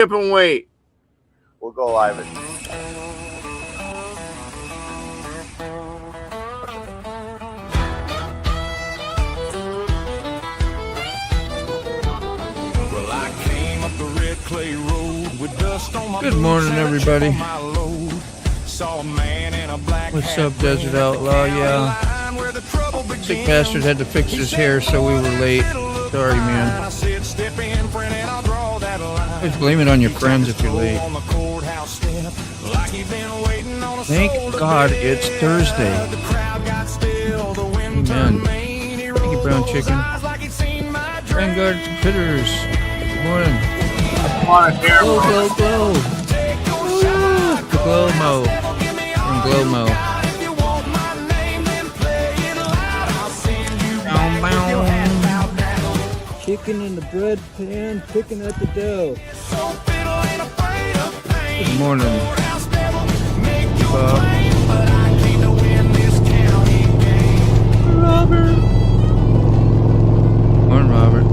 Skip and wait. We'll go live it. Well, I came up the red clay road with dust on my Good morning, everybody. What's up, Desert Outlaw? Yeah. Sick bastard had to fix his hair, so we were late. Sorry, man. Always blame it on your friends if you're late. Thank God it's Thursday. Amen. Thank you, Brown Chicken. Vanguard Critters. Good morning. Glow, glow, glow. Woo! The glow-mo. From glow-mo. Chicken in the bread pan, picking at the dough. Good morning, Robert. Morning, Robert.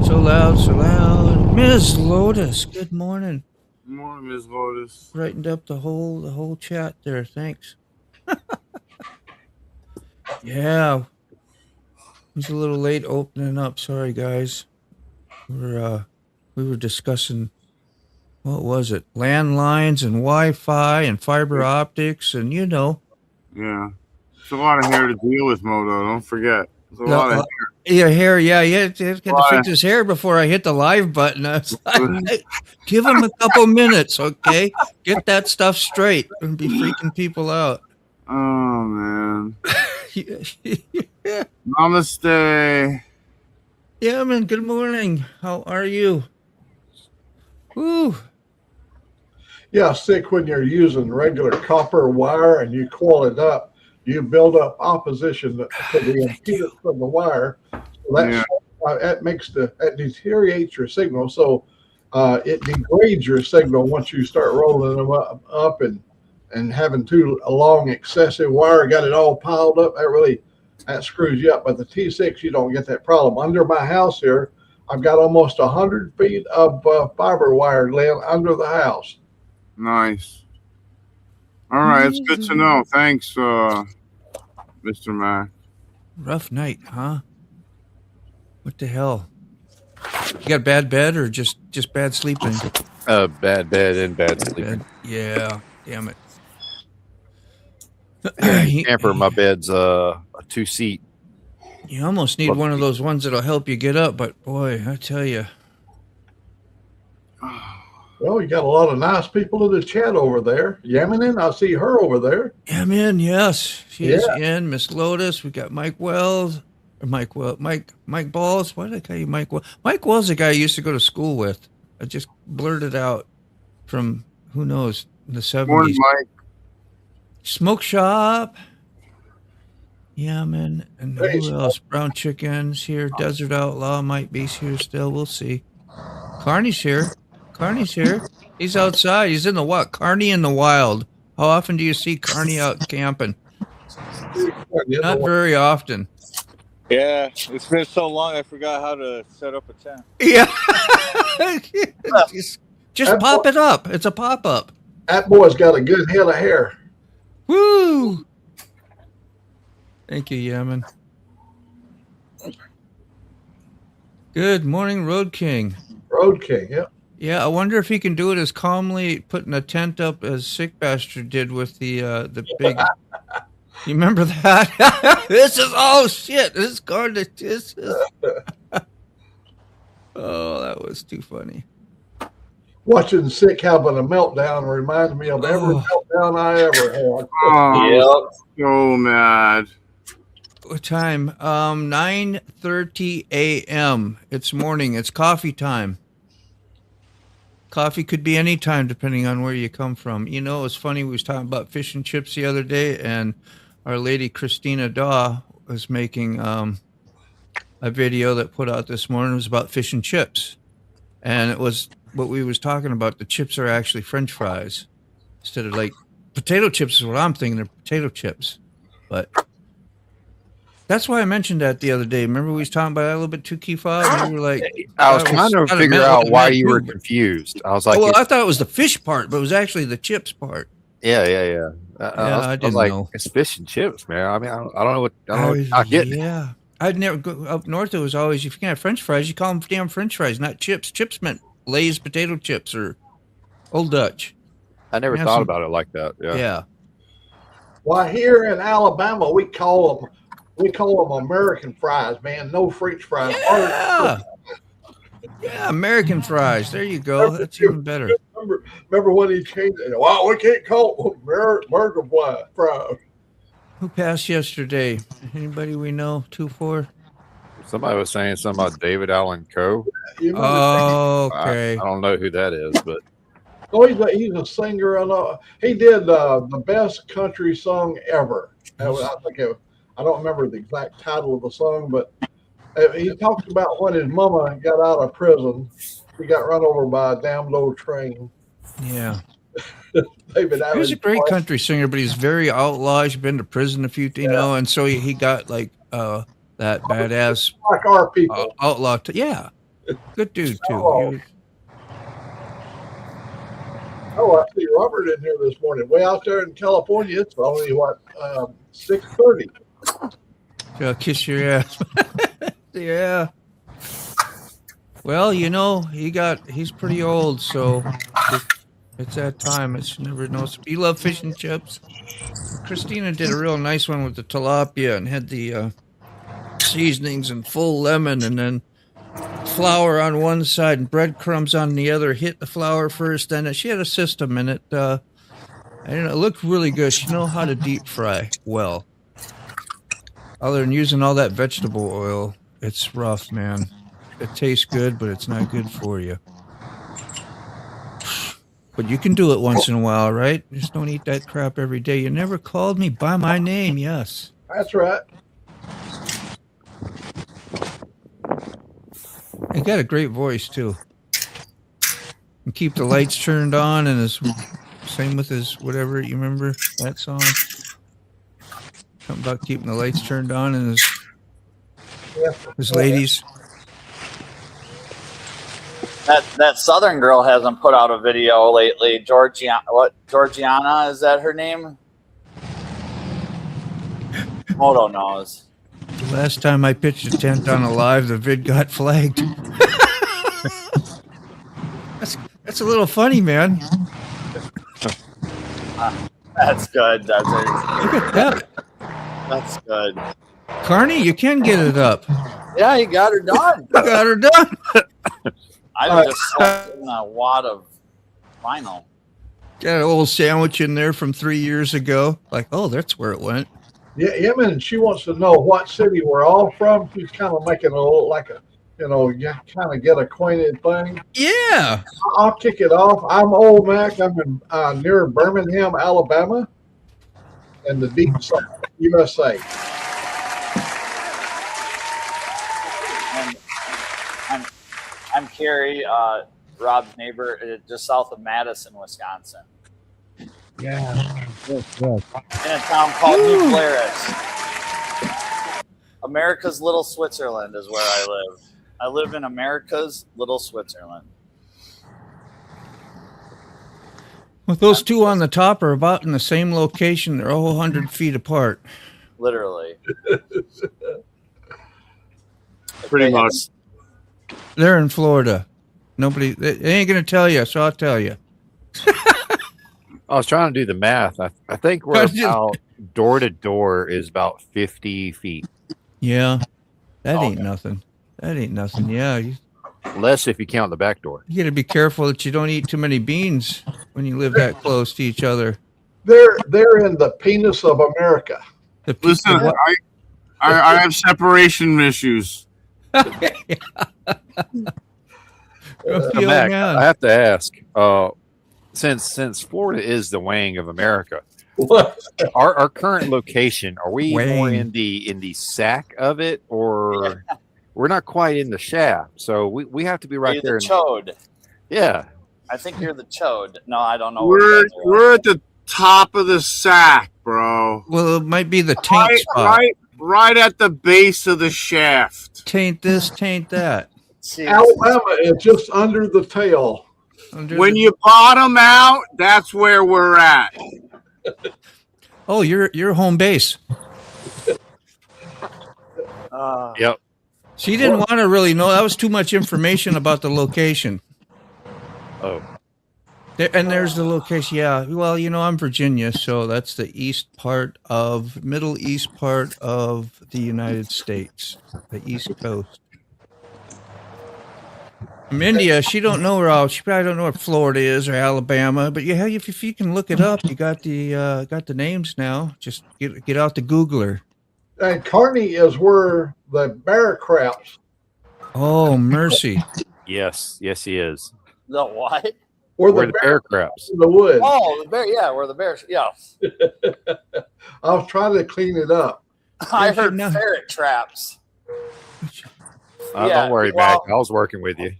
So loud, so loud. Ms. Lotus, good morning. Good morning, Ms. Lotus. Brightened up the whole chat there. Thanks. Yeah. It was a little late opening up. Sorry, guys. We were discussing, what was it? Landlines and Wi-Fi and fiber optics and, you know. Yeah. It's a lot of hair to deal with, Moto. Don't forget. It's a lot of hair. Yeah, hair. Yeah, he had to fix his hair before I hit the live button. I was like, give him a couple minutes, okay? Get that stuff straight and be freaking people out. Oh, man. Yeah. Namaste. Yeah, man. Good morning. How are you? Woo. Yeah, Sick, when you're using regular copper wire and you coil it up, you build up opposition to the impedance from the wire. So that deteriorates your signal. So it degrades your signal once you start rolling them up and having too long excessive wire, got it all piled up. That screws you up. But the T6, you don't get that problem. Under my house here, I've got almost 100 feet of fiber wire laying under the house. Nice. All right, it's good to know. Thanks, Mr. Mac. Rough night, huh? What the hell? You got bad bed or just bad sleeping? Bad bed and bad sleeping. Yeah, damn it. Camper, my bed's a 2-seat. You almost need one of those ones that'll help you get up, but boy, I tell you. Well, you got a lot of nice people in the chat over there. Yaminin, I see her over there. Yamin, yes. She's in. Miss Lotus. We got Mike Wells. Or Mike Balls. Why did I call you Mike Wells? Mike Wells, the guy I used to go to school with. I just blurted out from, who knows, the 70s. Morning, Mike. Smoke Shop. Yamin. And who else? Brown Chicken's here. Desert Outlaw might be here still. We'll see. Carney's here. He's outside. He's in the what? Carney in the wild. How often do you see Carney out camping? Not very often. Yeah, it's been so long I forgot how to set up a tent. Yeah. just pop it up. It's a pop-up. That boy's got a good head of hair. Woo! Thank you, Yaman. Good morning, Road King. Road King, yeah. Yeah, I wonder if he can do it as calmly putting a tent up as Sick Bastard did with the big. You remember that? This is shit. This is garbage. This is. Oh, that was too funny. Watching Sick having a meltdown reminds me of every meltdown I ever had. Oh, so mad. What time? 9:30 a.m. It's morning. It's coffee time. Coffee could be any time depending on where you come from. You know, it's funny. We was talking about fish and chips the other day, and our lady Christina Daw was making a video that put out this morning. It was about fish and chips, and it was what we was talking about. The chips are actually French fries instead of like potato chips is what I'm thinking. They're potato chips, but That's why I mentioned that the other day. Remember we was talking about that a little bit too, Keyfob? And you were like, I was trying to figure out why you were confused. I was like, well, I thought it was the fish part, but it was actually the chips part. Yeah. I didn't know. It's fish and chips, man. I mean, I don't know what I get. Yeah. I'd never go up north. It was always, if you can't have French fries, you call them damn French fries, not chips. Chips meant Lay's potato chips or Old Dutch. I never thought about it like that. Yeah. Why, here in Alabama, we call them American fries, man. No French fries. Yeah, American fries. There you go. That's even better. Remember when he changed it? Wow, we can't call them American fries. Who passed yesterday? Anybody we know? 2-4. Somebody was saying something about David Allen Coe. Oh, okay. I don't know who that is, but he's a singer. He did the best country song ever. I don't remember the exact title of the song, but he talked about when his mama got out of prison. He got run over by a damn old train. Yeah. David Allen. He's a great country singer, but he's very outlaw. He's been to prison a few, and so he got like that badass like our people outlaw. Yeah, good dude too. I see Robert in here this morning. Way out there in California, it's only 6:30. I'll kiss your ass. Yeah. Well, he's pretty old, so it's that time. It's never knows. You love fish and chips. Christina did a real nice one with the tilapia and had the seasonings and full lemon, and then flour on one side and breadcrumbs on the other. Hit the flour first, then she had a system in it. It looked really good. She knows how to deep fry well. Other than using all that vegetable oil, it's rough, man. It tastes good, but it's not good for you. But you can do it once in a while, right? Just don't eat that crap every day. You never called me by my name, yes. That's right. He got a great voice, too. And keep the lights turned on, and same with his whatever, you remember that song? Something about keeping the lights turned on and his ladies. That Southern girl hasn't put out a video lately. Georgiana, is that her name? Moto knows. The last time I pitched a tent on a live, the vid got flagged. That's a little funny, man. That's good. Look at that. That's good. Carney, you can get it up. Yeah, you got her done. You got her done. I just saw a wad of vinyl. Got an old sandwich in there from 3 years ago. Like, oh, that's where it went. Yeah, and she wants to know what city we're all from. She's kind of making it look like a, kind of get acquainted thing. Yeah. I'll kick it off. I'm Old Mac. I'm in near Birmingham, Alabama, in the deep south, USA. I'm Carrie, Rob's neighbor, just south of Madison, Wisconsin. Yeah. In a town called New Glarus. America's Little Switzerland is where I live. I live in America's Little Switzerland. Well, those two on the top are about in the same location. They're all 100 feet apart. Literally. Pretty much. They're in Florida. They ain't going to tell you, so I'll tell you. I was trying to do the math. I think we're about door to door is about 50 feet. Yeah. That ain't nothing. Yeah. Less if you count the back door. You got to be careful that you don't eat too many beans when you live that close to each other. They're in the penis of America. Listen, I have separation issues. Mac, I have to ask. Since Florida is the wang of America, our current location, are we more in the sack of it, or we're not quite in the shaft? So we have to be right there. The chode. Yeah, I think you're the chode. No, I don't know. We're at the top of the sack, bro. Well, it might be the tank spot. right at the base of the shaft. Taint this, taint that. Alabama is just under the tail. When you bottom out, that's where we're at. Oh, you're home base. Yep. She didn't want to really know. That was too much information about the location. Oh. And there's the location. Yeah. Well, I'm Virginia, so that's the middle east part of the United States, the East Coast. From India, she don't know where all. She probably don't know where Florida is or Alabama. But yeah, if you can look it up, you got the names now. Just get out the Googler. And Kearney is where the bear craps. Oh, mercy. Yes, he is. The what? Where the bear craps. In the woods. Oh, the bear. Yeah, where the bears. Yeah. I was trying to clean it up. I heard ferret traps. Don't worry, Mac. I was working with you.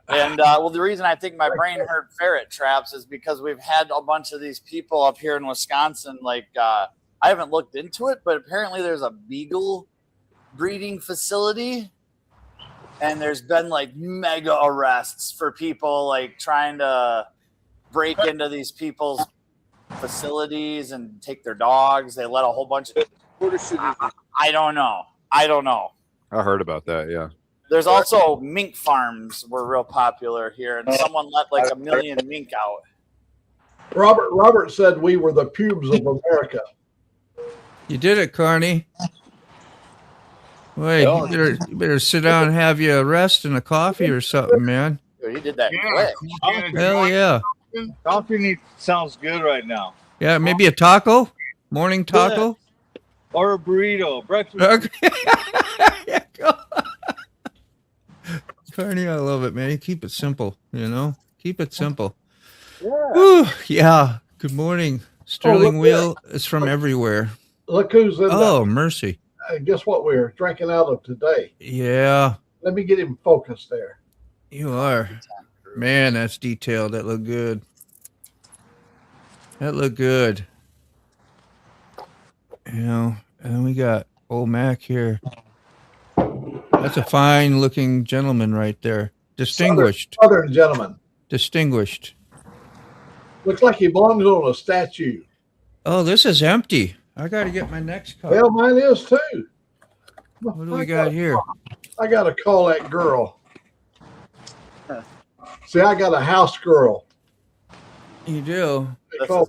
And the reason I think my brain heard ferret traps is because we've had a bunch of these people up here in Wisconsin. Like, I haven't looked into it, but apparently there's a beagle breeding facility. And there's been like mega arrests for people like trying to break into these people's facilities and take their dogs. They let a whole bunch of. I don't know. I heard about that. Yeah. There's also mink farms were real popular here, and someone let like 1 million mink out. Robert said we were the pubes of America. You did it, Carney. Wait, you better sit down and have you a rest and a coffee or something, man. You did that quick. Hell yeah. Coffee sounds good right now. Yeah, maybe a taco? Morning taco? Or a burrito. Breakfast. Okay. Carney, I love it, man. You keep it simple, Keep it simple. Yeah. Whew, yeah. Good morning. Sterling Wheel is from everywhere. Look who's in mercy. Guess what we're drinking out of today? Yeah. Let me get him focused there. You are. Man, that's detailed. That looked good. And we got old Mac here. That's a fine looking gentleman right there. Distinguished. Southern gentleman. Distinguished. Looks like he belongs on a statue. Oh, this is empty. I got to get my next cup. Well, mine is too. What do we got here? I got to call that girl. See, I got a house girl. You do? This is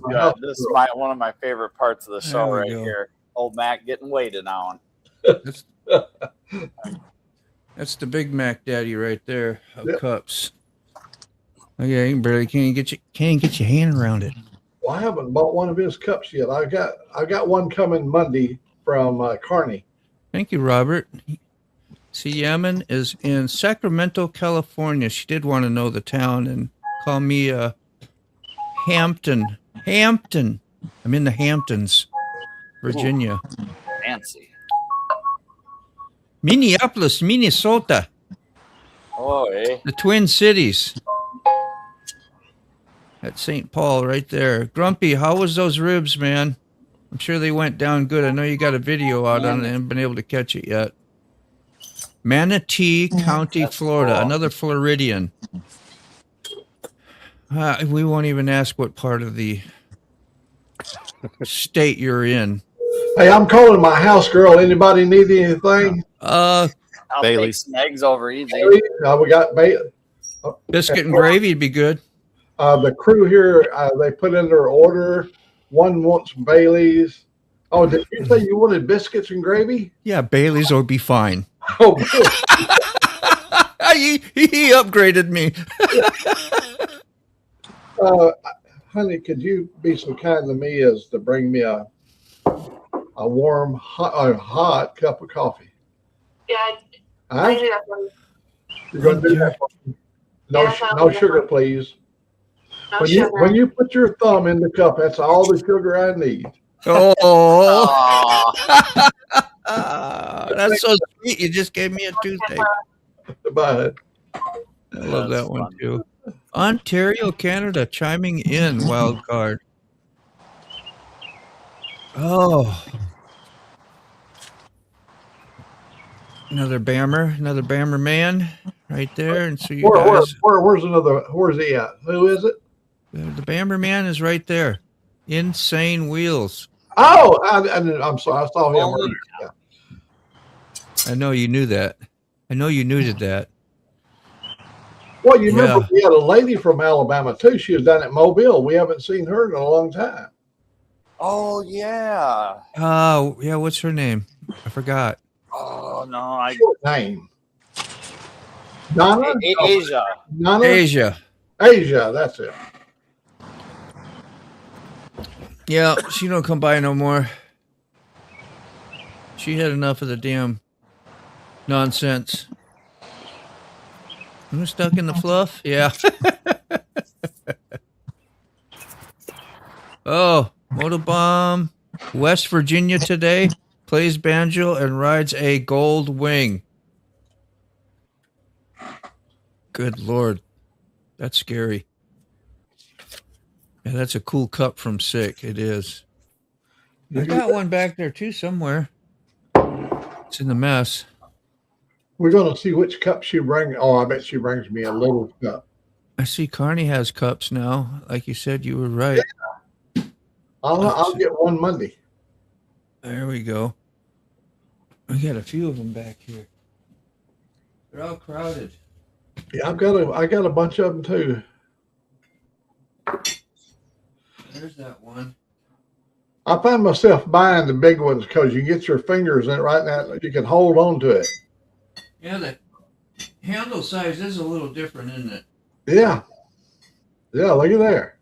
one of my favorite parts of the show right here. Old Mac getting waited on. That's the Big Mac Daddy right there of cups. Okay, you can't get your hand around it. Well, I haven't bought one of his cups yet. I got one coming Monday from Kearney. Thank you, Robert. See, Yemen is in Sacramento, California. She did want to know the town and call me Hampton. I'm in the Hamptons, Virginia. Ooh, fancy. Minneapolis, Minnesota. Oh, eh? The Twin Cities. At St. Paul right there. Grumpy, how was those ribs, man? I'm sure they went down good. I know you got a video out on it. I haven't been able to catch it yet. Manatee County, Florida. Cool. Another Floridian. We won't even ask what part of the state you're in. Hey, I'm calling my house girl. Anybody need anything? I'll Bailey. take some eggs over easy. We got Biscuit and gravy would be good. The crew here, they put in their order. One wants Bailey's. Oh, did you say you wanted biscuits and gravy? Yeah, Bailey's would be fine. Oh, he upgraded me. Honey, could you be so kind to me as to bring me a warm, hot cup of coffee? Yeah, Huh? I do that one. You're going to do that for me? No sugar, please. No sugar. When you put your thumb in the cup, that's all the sugar I need. Oh, that's so sweet. You just gave me a toothache. Bye. I love that one too. Ontario, Canada, chiming in. Wild card. Another Bammer man right there. And so you guys. Where's he at? Who is it? The Bammer man is right there. Insane Wheels. Oh, I'm sorry. I saw him earlier. Yeah. I know you knew that. I know you knew that. Well, you remember we had a lady from Alabama too. She was down at Mobile. We haven't seen her in a long time. Oh yeah. Oh yeah. What's her name? I forgot. Oh no, Short name. Donna. Asia. Donna? Asia. That's it. Yeah, she don't come by no more. She had enough of the damn nonsense. I'm stuck in the fluff. Yeah. Oh, MotoBaum, West Virginia today, plays banjo and rides a gold wing. Good Lord. That's scary. Yeah, that's a cool cup from Sick. It is. I got one back there too somewhere. It's in the mess. We're going to see which cup she brings. Oh, I bet she brings me a little cup. I see Carney has cups now. Like you said, you were right. Yeah. I'll get one Monday. There we go. We got a few of them back here. They're all crowded. Yeah, I got a bunch of them too. There's that one. I find myself buying the big ones because you get your fingers in it right now. You can hold on to it. Yeah, the handle size is a little different, isn't it? Yeah. Yeah, look at there.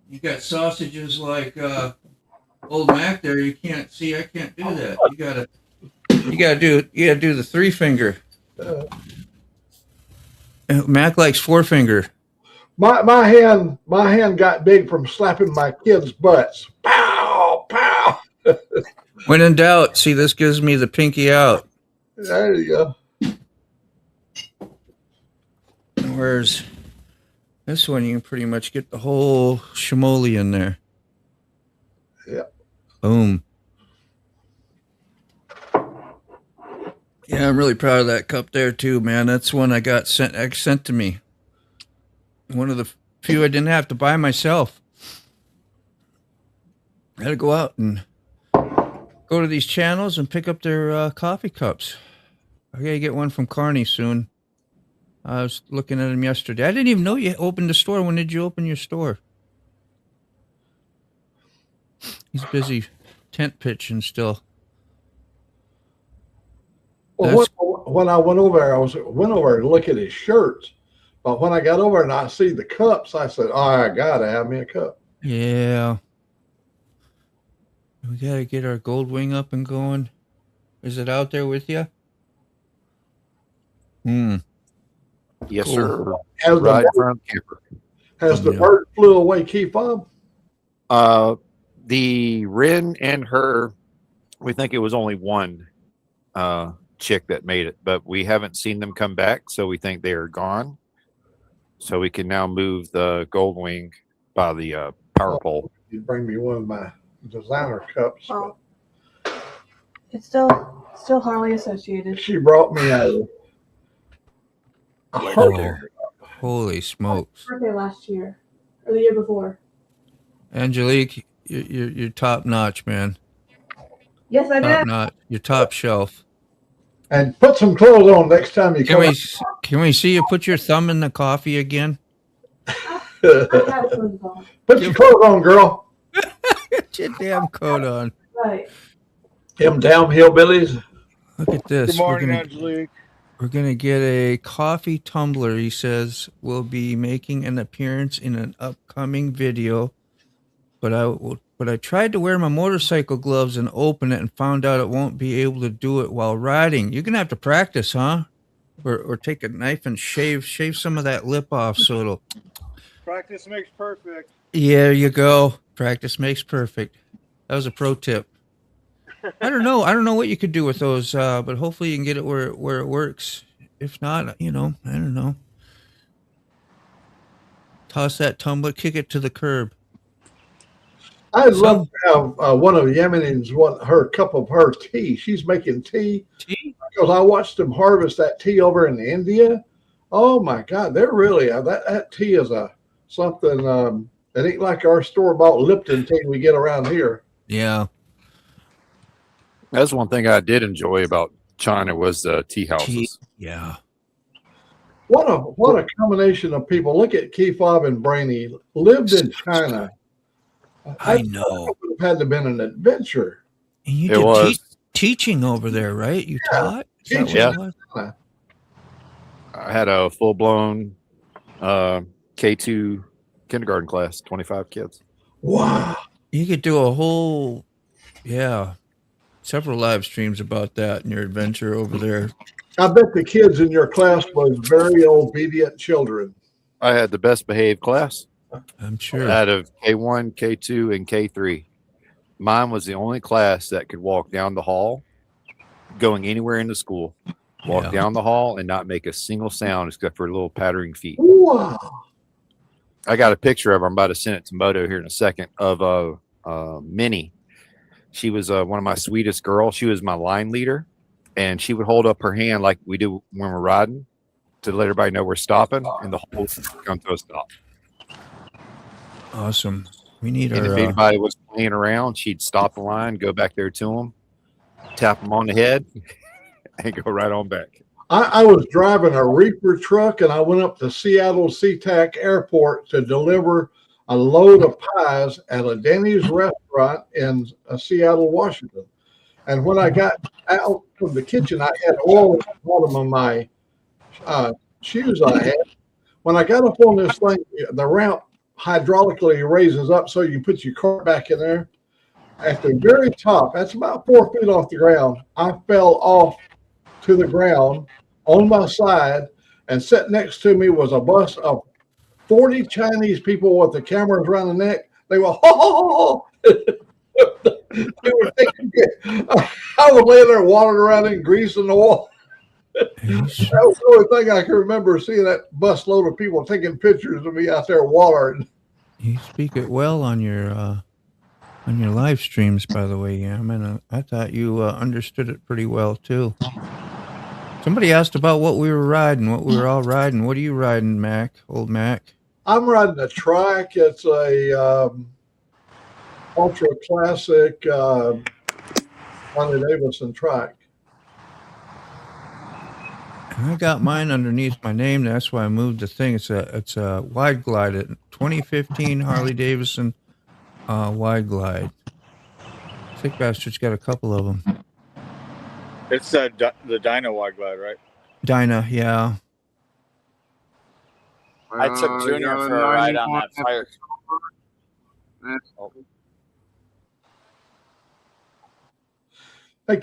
You got sausages like old Mac there. You can't see. I can't do that. You gotta do the 3-finger. Mac likes 4-finger. My hand got big from slapping my kids' butts. Pow, pow. When in doubt, see, this gives me the pinky out. There you go. Whereas this one, you can pretty much get the whole shimoli in there. Yeah. Boom. Yeah, I'm really proud of that cup there too, man. That's one I got sent to me. One of the few I didn't have to buy myself. I had to go out and go to these channels and pick up their coffee cups. I gotta get one from Carney soon. I was looking at them yesterday. I didn't even know you opened the store. When did you open your store? He's busy tent pitching still. Well, when I went over there, went over to look at his shirts. But when I got over and I see the cups, I said, "Oh, I gotta have me a cup." Yeah. We gotta get our gold wing up and going. Is it out there with you? Yes, Cool. sir. Has the bird flew away key fob? The Ren and her, we think it was only one chick that made it, but we haven't seen them come back, so we think they are gone. So we can now move the gold wing by the power pole. You bring me one of my designer cups. Well, it's still Harley associated. She brought me a Holy smokes. Birthday last year or the year before. Angelique, you're top notch, man. Yes, I Top did. notch. You're top shelf. And put some clothes on next time you come. Can we see you put your thumb in the coffee again? I have clothes on. Put your clothes on, girl. Get your damn coat on. Right. Them damn hillbillies. Look at this. Good morning, Angelique. We're gonna get a coffee tumbler. He says will be making an appearance in an upcoming video, but I tried to wear my motorcycle gloves and open it and found out it won't be able to do it while riding. You're gonna have to practice, huh? Or take a knife and shave some of that lip off so it'll. Practice makes perfect. Yeah, there you go. Practice makes perfect. That was a pro tip. I don't know what you could do with those, but hopefully you can get it where it works. If not, I don't know. Toss that tumbler, kick it to the curb. I'd love to have one of Yemeni's her cup of her tea. She's making tea because I watched them harvest that tea over in India. Oh my God, they're really that tea is something it ain't like our store bought Lipton tea we get around here. Yeah, that's one thing I did enjoy about China was the tea houses. Yeah. What a combination of people. Look at Keefob and Brainy lived in China. I know. It would have had to have been an adventure. And you did teaching over there, right? You taught? Yeah. I had a full-blown K2 kindergarten class, 25 kids. Wow. You could do a whole, several live streams about that and your adventure over there. I bet the kids in your class was very obedient children. I had the best behaved class. I'm sure. Out of K1, K2, and K3. Mine was the only class that could walk down the hall, going anywhere in the school, walk down the hall and not make a single sound except for little pattering feet. Wow. I got a picture of her. I'm about to send it to Moto here in a second of Minnie. She was one of my sweetest girls. She was my line leader, and she would hold up her hand like we do when we're riding to let everybody know we're stopping, and the whole come to a stop. Awesome. We need and if anybody was playing around, she'd stop the line, go back there to them, tap them on the head, and go right on back. I was driving a reefer truck, and I went up to Seattle SeaTac Airport to deliver a load of pies at a Denny's restaurant in Seattle, Washington. And when I got out from the kitchen, I had oil at the bottom of my shoes I had. When I got up on this thing, the ramp hydraulically raises up so you put your cart back in there. At the very top, that's about 4 feet off the ground, I fell off to the ground on my side, and sitting next to me was a bus of 40 Chinese people with the cameras around the neck. They were, ho, ho, ho. They were thinking, I was laying there wandering around in grease and oil. That was the only thing I can remember, seeing that bus load of people taking pictures of me out there watering. You speak it well on your live streams, by the way. Yeah, I mean, I thought you understood it pretty well too. Somebody asked about what we were riding, what we were all riding. What are you riding, Mac? Old Mac? I'm riding a trike. It's a ultra classic Harley-Davidson trike. And I got mine underneath my name. That's why I moved the thing. It's a wide glide, 2015 Harley-Davidson wide glide. Thick bastard's got a couple of them. It's the Dyna wide glide, right? Dyna, yeah. I took Junior for a ride on that fire. Hey,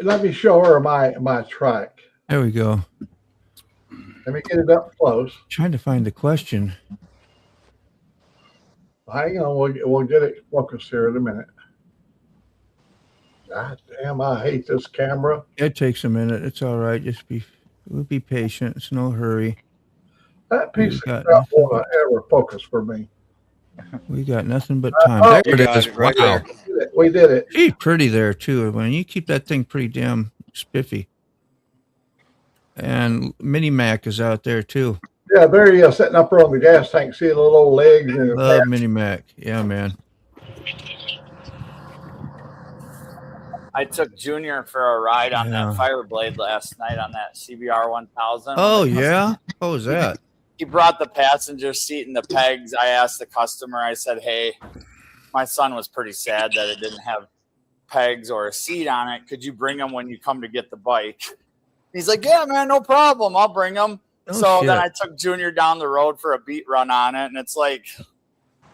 let me show her my trike. There we go. Let me get it up close. Trying to find the question. Hang on, we'll get it focused here in a minute. God damn, I hate this camera. It takes a minute. It's all right. We'll be patient. It's no hurry. That piece of crap won't ever focus for me. We got nothing but time. There it is. Right wow. there. We did it. She's pretty there too. When you keep that thing pretty damn spiffy. And Mini Mac is out there too. Yeah, there he is, sitting up there on the gas tank, seeing little old legs. And love Mini Mac. Yeah, man. I took Junior for a ride on that Fireblade last night on that CBR 1000. Oh, yeah? What was that? He brought the passenger seat and the pegs. I asked the customer, I said, hey, my son was pretty sad that it didn't have pegs or a seat on it. Could you bring them when you come to get the bike? He's like, yeah, man, no problem. I'll bring them. Then I took Junior down the road for a beat run on it. And it's like,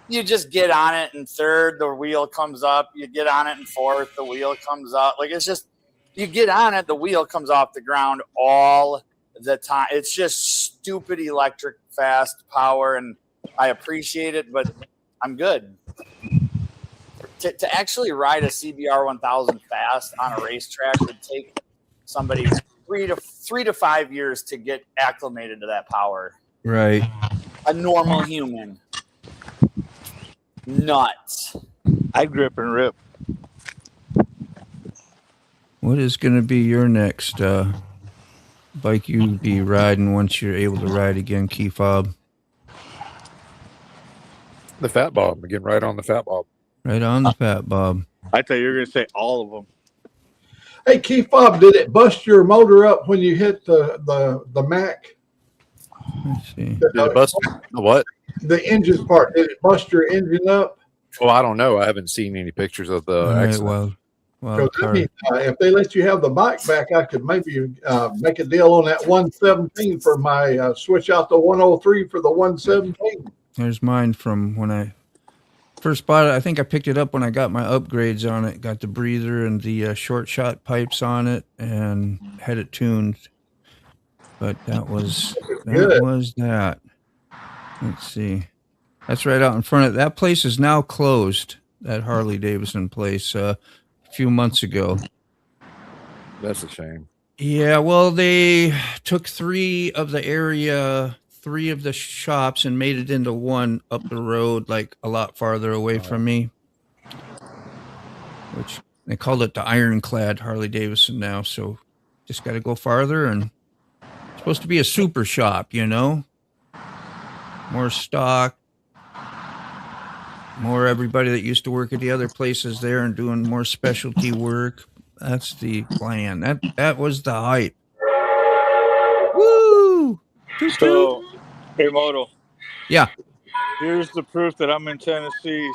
you just get on it in third, the wheel comes up. You get on it in fourth, the wheel comes up. Like, it's just, you get on it, the wheel comes off the ground all the time. It's just stupid electric fast power, and I appreciate it, but I'm good. To actually ride a CBR 1000 fast on a racetrack would take somebody 3 to 5 years to get acclimated to that power. Right. A normal human. Nuts. I grip and rip. What is going to be your next bike you be riding once you're able to ride again, Key Fob? The Fat Bob. Again, right on the Fat Bob. Right on the Fat Bob. I thought you were going to say all of them. Hey, Keith Bob, did it bust your motor up when you hit the Mac? Let's see. Did it bust the what? The engine part, did it bust your engine up? Well, I don't know. I haven't seen any pictures of the All right, accident. well, I mean, if they let you have the bike back, I could maybe make a deal on that 117 for my switch out the 103 for the 117. there's mine from when I first bought it. I think I picked it up when I got my upgrades on it. Got the breather and the short shot pipes on it and had it tuned. But that was that. Let's see. That's right out in front of that place is now closed. That Harley Davidson place a few months ago. That's a shame. Yeah, well, they took three of the shops and made it into one up the road, like a lot farther away from me. Which they called it the Ironclad Harley Davidson now. So just got to go farther, and it's supposed to be a super shop, you know, more stock, more everybody that used to work at the other places there and doing more specialty work. That's the plan. That was the hype. Woo! So, hey, Moto. Yeah. Here's the proof that I'm in Tennessee.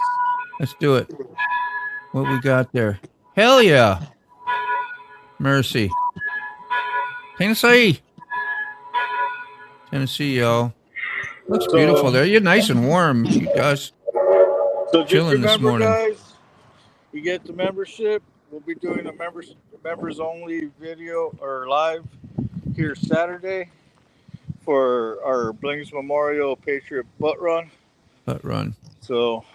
Let's do it. What we got there? Hell yeah. Mercy. Tennessee, y'all. Looks beautiful there. You're nice and warm, you guys. So just Chilling this remember, morning. guys, you get the membership. We'll be doing a members only video or live here Saturday for our Blings Memorial Patriot Butt Run. So,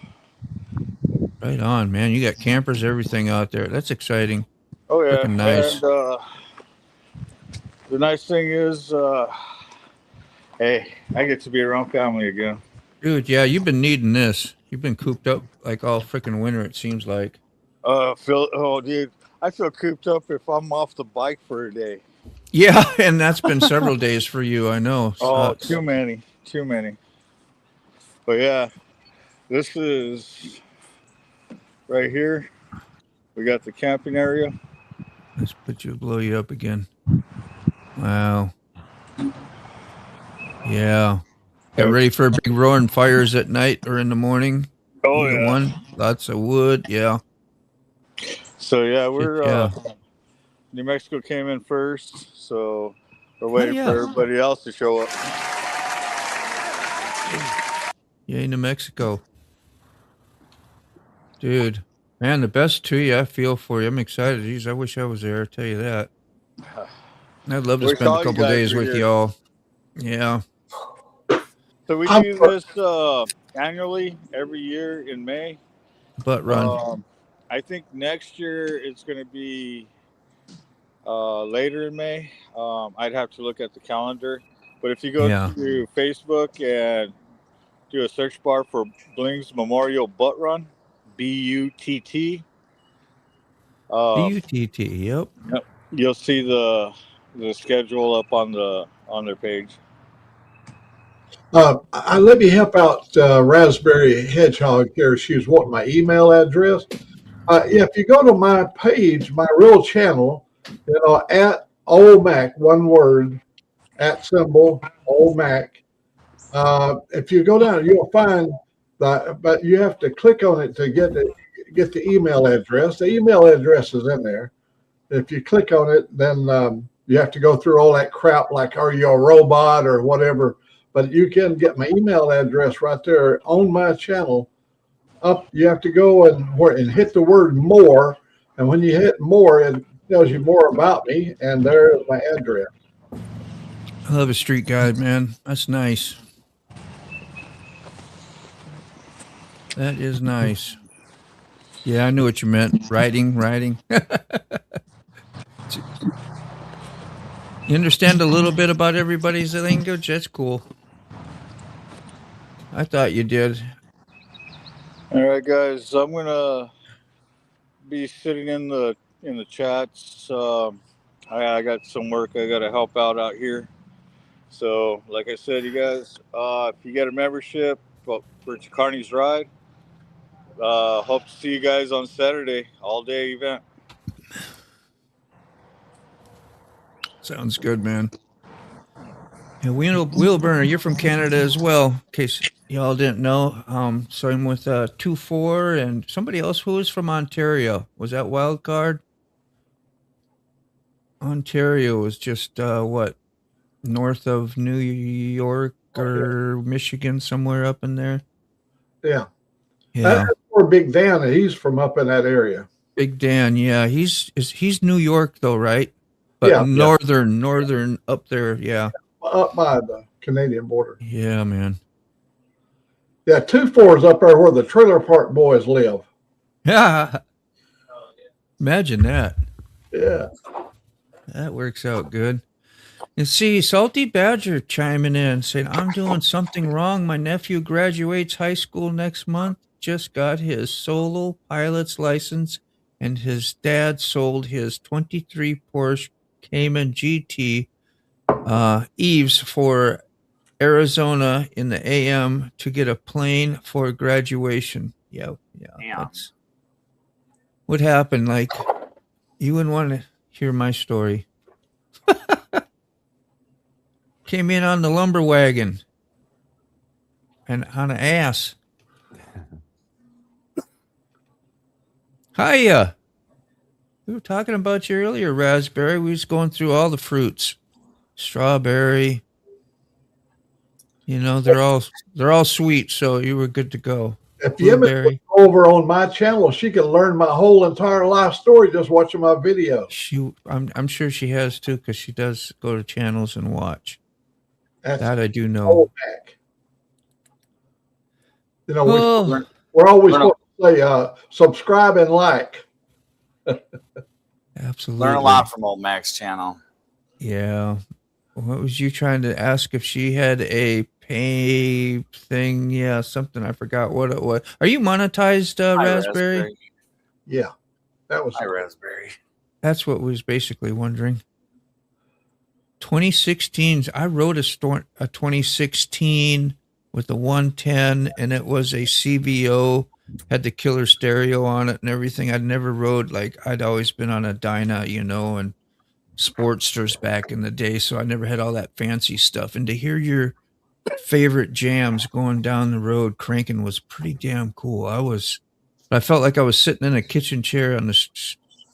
right on, man. You got campers, everything out there. That's exciting. oh yeah, looking nice. And the nice thing is, hey, I get to be around family again. Dude, yeah, you've been needing this. You've been cooped up like all freaking winter, it seems like. Dude, I feel cooped up if I'm off the bike for a day. Yeah, and that's been several days for you, I know. Oh, Sucks. too many. But yeah, this is right here. We got the camping area. Let's blow you up again. Wow. Yeah. Get ready for big roaring fires at night or in the morning. Oh, Either yeah. one. Lots of wood. Yeah. So yeah, we're Yeah. New Mexico came in first, so we're waiting yeah. for everybody else to show up. Yay, New Mexico. Dude, man, the best to you. I feel for you. I'm excited. Jeez, I wish I was there. I'll tell you that. I'd love to Wish spend all a you couple guys days were with here. y'all. Yeah. So we do this annually every year in May. Butt run. I think next year it's going to be later in May. I'd have to look at the calendar. But if you go to Facebook and do a search bar for Blings Memorial Butt Run, BUTT. BUTT, yep. You'll see the schedule up on their page. Let me help out Raspberry Hedgehog here. She was wanting my email address. If you go to my page, my real channel, at Old Mac, one word, @ Old Mac. If you go down, you'll find that, but you have to click on it to get the email address. The email address is in there. If you click on it, then you have to go through all that crap, like are you a robot or whatever. But you can get my email address right there on my channel. Up, you have to go and hit the word more, and when you hit more, it tells you more about me, and there is my address. I love a street guide, man. That's nice. That is nice. Yeah, I knew what you meant. Riding. You understand a little bit about everybody's language? That's cool. I thought you did. All right, guys. I'm gonna be sitting in the chats. I got some work I gotta help out here. So, like I said, you guys, if you get a membership for Carney's Ride, hope to see you guys on Saturday, all day event. Sounds good, man. Yeah, Wheelburner, you're from Canada as well, in case y'all didn't know. So I'm with 2-4 and somebody else who was from Ontario. Was that Wild Card? Ontario was just what, north of New York or Michigan, somewhere up in there. Yeah. Yeah. That's where Big Dan, he's from up in that area. Big Dan, yeah. He's New York though, right? But Yeah. northern up there, yeah. Up by the Canadian border. Yeah, man. Yeah, 2-4 is up there where the Trailer Park Boys live. Yeah. Imagine that. Yeah. That works out good. And see, Salty Badger chiming in saying, I'm doing something wrong. My nephew graduates high school next month, just got his solo pilot's license, and his dad sold his 23 Porsche Cayman GT Eves for Arizona in the AM to get a plane for graduation. Yeah. That's what happened. Like, you wouldn't want to hear my story. Came in on the lumber wagon and on an ass. Hiya. We were talking about you earlier, Raspberry. We was going through all the fruits. Strawberry. You know, they're all sweet, so you were good to go. If Yemen over on my channel, she can learn my whole entire life story just watching my videos. I'm sure she has too, because she does go to channels and watch. That I do know. You know, we're always supposed to say subscribe and like. Absolutely. Learn a lot from old Mac's channel. Yeah. What was you trying to ask if she had a pay thing? Yeah, something. I forgot what it was. Are you monetized, Raspberry? Yeah. That was Raspberry. That's what we was basically wondering. 2016's, I wrote a 2016 with a 110, and it was a CVO, had the killer stereo on it and everything. I'd never rode, like, I'd always been on a Dyna, you know, and Sportsters back in the day, so I never had all that fancy stuff. And to hear your favorite jams going down the road cranking was pretty damn cool. I felt like I was sitting in a kitchen chair on the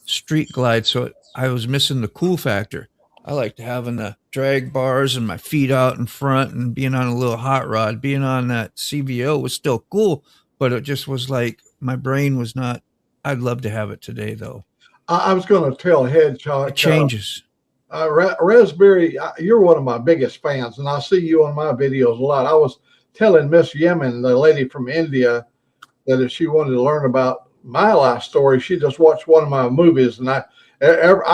street glide, so I was missing the cool factor. I liked having the drag bars and my feet out in front and being on a little hot rod. Being on that CVO was still cool, but it just was like my brain was not. I'd love to have it today, though. I was going to tell Hedgehog. It changes. Raspberry, you're one of my biggest fans, and I see you on my videos a lot. I was telling Miss Yemen, the lady from India, that if she wanted to learn about my life story, she just watched one of my movies, and I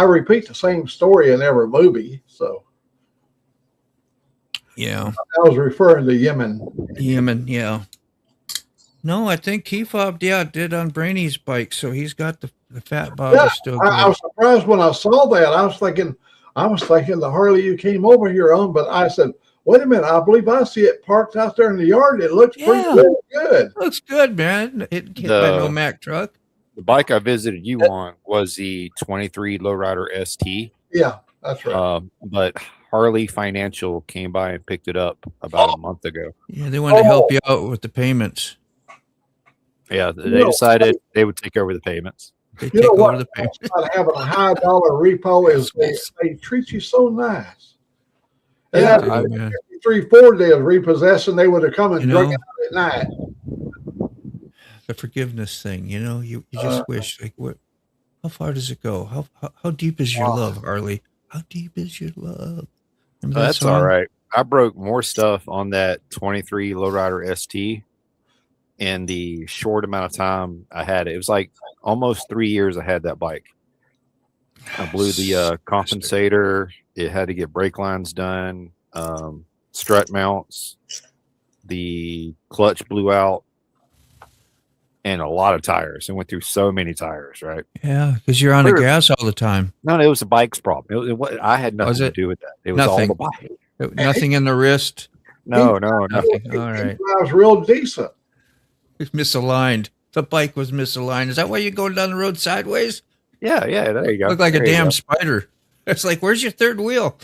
repeat the same story in every movie. So, yeah, I was referring to Yemen. Yemen, yeah. No, I think Keyfob, did on Brainy's bike, so he's got the fat bob is still good. I was surprised when I saw that. I was thinking the Harley you came over here on, but I said, wait a minute, I believe I see it parked out there in the yard. It looks pretty good. Looks good, man. It hit by no Mack truck. The bike I visited you on was the 23 Lowrider ST. Yeah, that's right. But Harley Financial came by and picked it up about a month ago. Yeah, they wanted to help you out with the payments. Yeah, they decided they would take over the payments. You know what? About having a $high repo is they treat you so nice. And yeah, 3-4 days repossessing, they would have come and drug it out at night. The forgiveness thing, you know, you just wish, like, what? How far does it go? How deep is your love, Harley? How deep is your love? That's all right. I broke more stuff on that 23 Lowrider ST in the short amount of time I had it. It was like almost 3 years I had that bike. I blew the compensator. It had to get brake lines done, strut mounts. The clutch blew out. and a lot of tires and went through so many tires, right? Yeah, because you're on the gas all the time. No, it was the bike's problem. I had nothing to do with that. It was all the bike. Nothing in the wrist. No, nothing. All right. I was real decent. It's misaligned. The bike was misaligned. Is that why you go down the road sideways? Yeah. There you go. Look like a damn spider. It's like, where's your third wheel?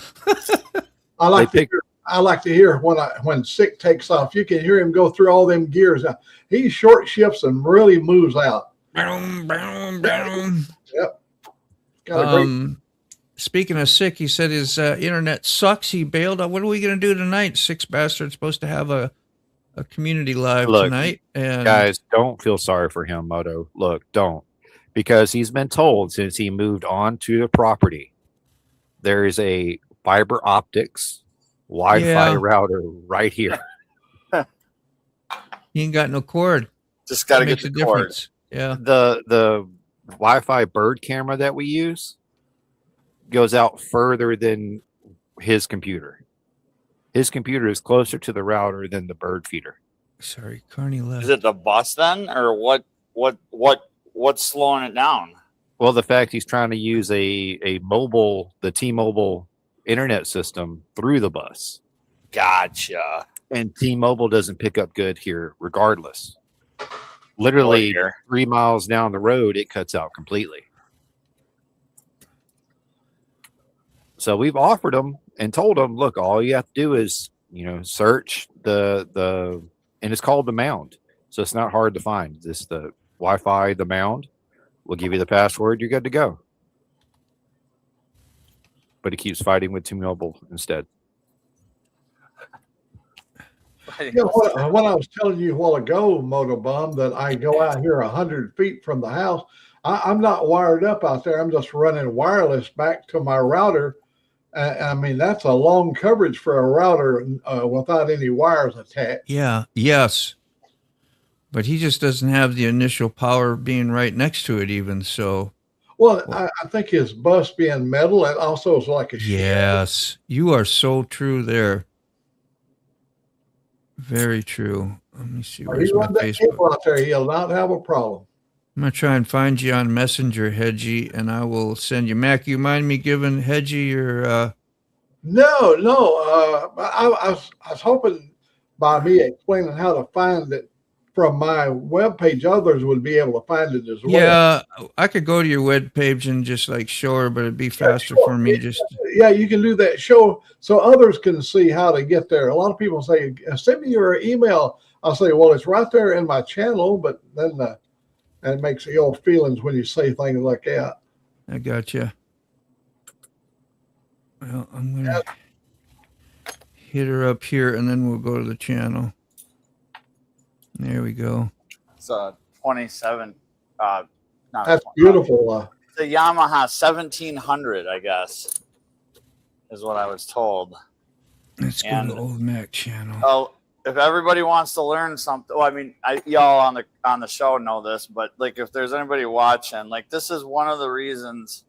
I like to hear when Sick takes off. You can hear him go through all them gears. He short shifts and really moves out. Boom, boom, boom. Yep. Got a great. Speaking of Sick, he said his internet sucks. He bailed. What are we going to do tonight? Sick's bastard's supposed to have a community live tonight. And guys, don't feel sorry for him, Moto. Look, don't. Because he's been told since he moved on to the property, there is a fiber optics Wi-Fi router right here. He ain't got no cord. Just got to get the cord. Yeah. The Wi-Fi bird camera that we use goes out further than his computer. His computer is closer to the router than the bird feeder. Sorry, Carney left. Is it the bus then, or what's slowing it down? Well, the fact he's trying to use the T-Mobile internet system through the bus. Gotcha. And T-Mobile doesn't pick up good here regardless. Literally 3 miles down the road, it cuts out completely. So we've offered them and told them, look, all you have to do is, search the and it's called the Mound. So it's not hard to find. This the Wi-Fi, the Mound. We'll give you the password. You're good to go. But he keeps fighting with T-Mobile instead. When I was telling you a while ago, MotoBaum, that I go out here 100 feet from the house, I'm not wired up out there. I'm just running wireless back to my router. I mean, that's a long coverage for a router without any wires attached. Yeah. Yes. But he just doesn't have the initial power being right next to it even. So. Well, I think his bus being metal, it also is like a shed. Yes. You are so true there. Very true. Let me see. Where's my Facebook? Out there, he'll not have a problem. I'm going to try and find you on Messenger, Hedgie, and I will send you. Mac, you mind me giving Hedgie your... No. I was hoping by me explaining how to find it from my webpage, others would be able to find it as well. Yeah, I could go to your webpage and just show her, but it'd be faster for me. Yeah, you can do that. Show so others can see how to get there. A lot of people say, send me your email. I'll say, well, it's right there in my channel, but then it makes ill feelings when you say things like that. I got you. Well, I'm going to hit her up here, and then we'll go to the channel. There we go. It's a 27. That's 20. Beautiful. The Yamaha 1700, I guess, is what I was told. Let's go to the old Mac channel. Oh, if everybody wants to learn something, well, I mean, y'all on the show know this, but if there's anybody watching, this is one of the reasons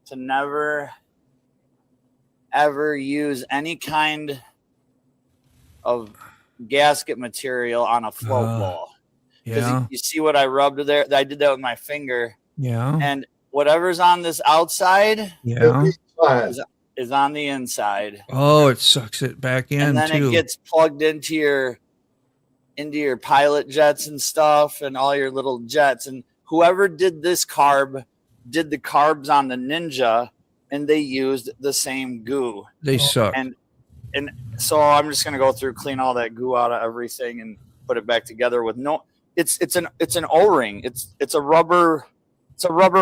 to never ever use any kind of gasket material on a float ball. Yeah. You see what I rubbed there? I did that with my finger. Yeah. And whatever's on this outside is on the inside. Oh, it sucks it back in. And then it gets plugged into your pilot jets and stuff and all your little jets. And whoever did this carb did the carbs on the Ninja, and they used the same goo. They suck. And so I'm just gonna go through, clean all that goo out of everything, and put it back together with no. It's an O-ring. It's a rubber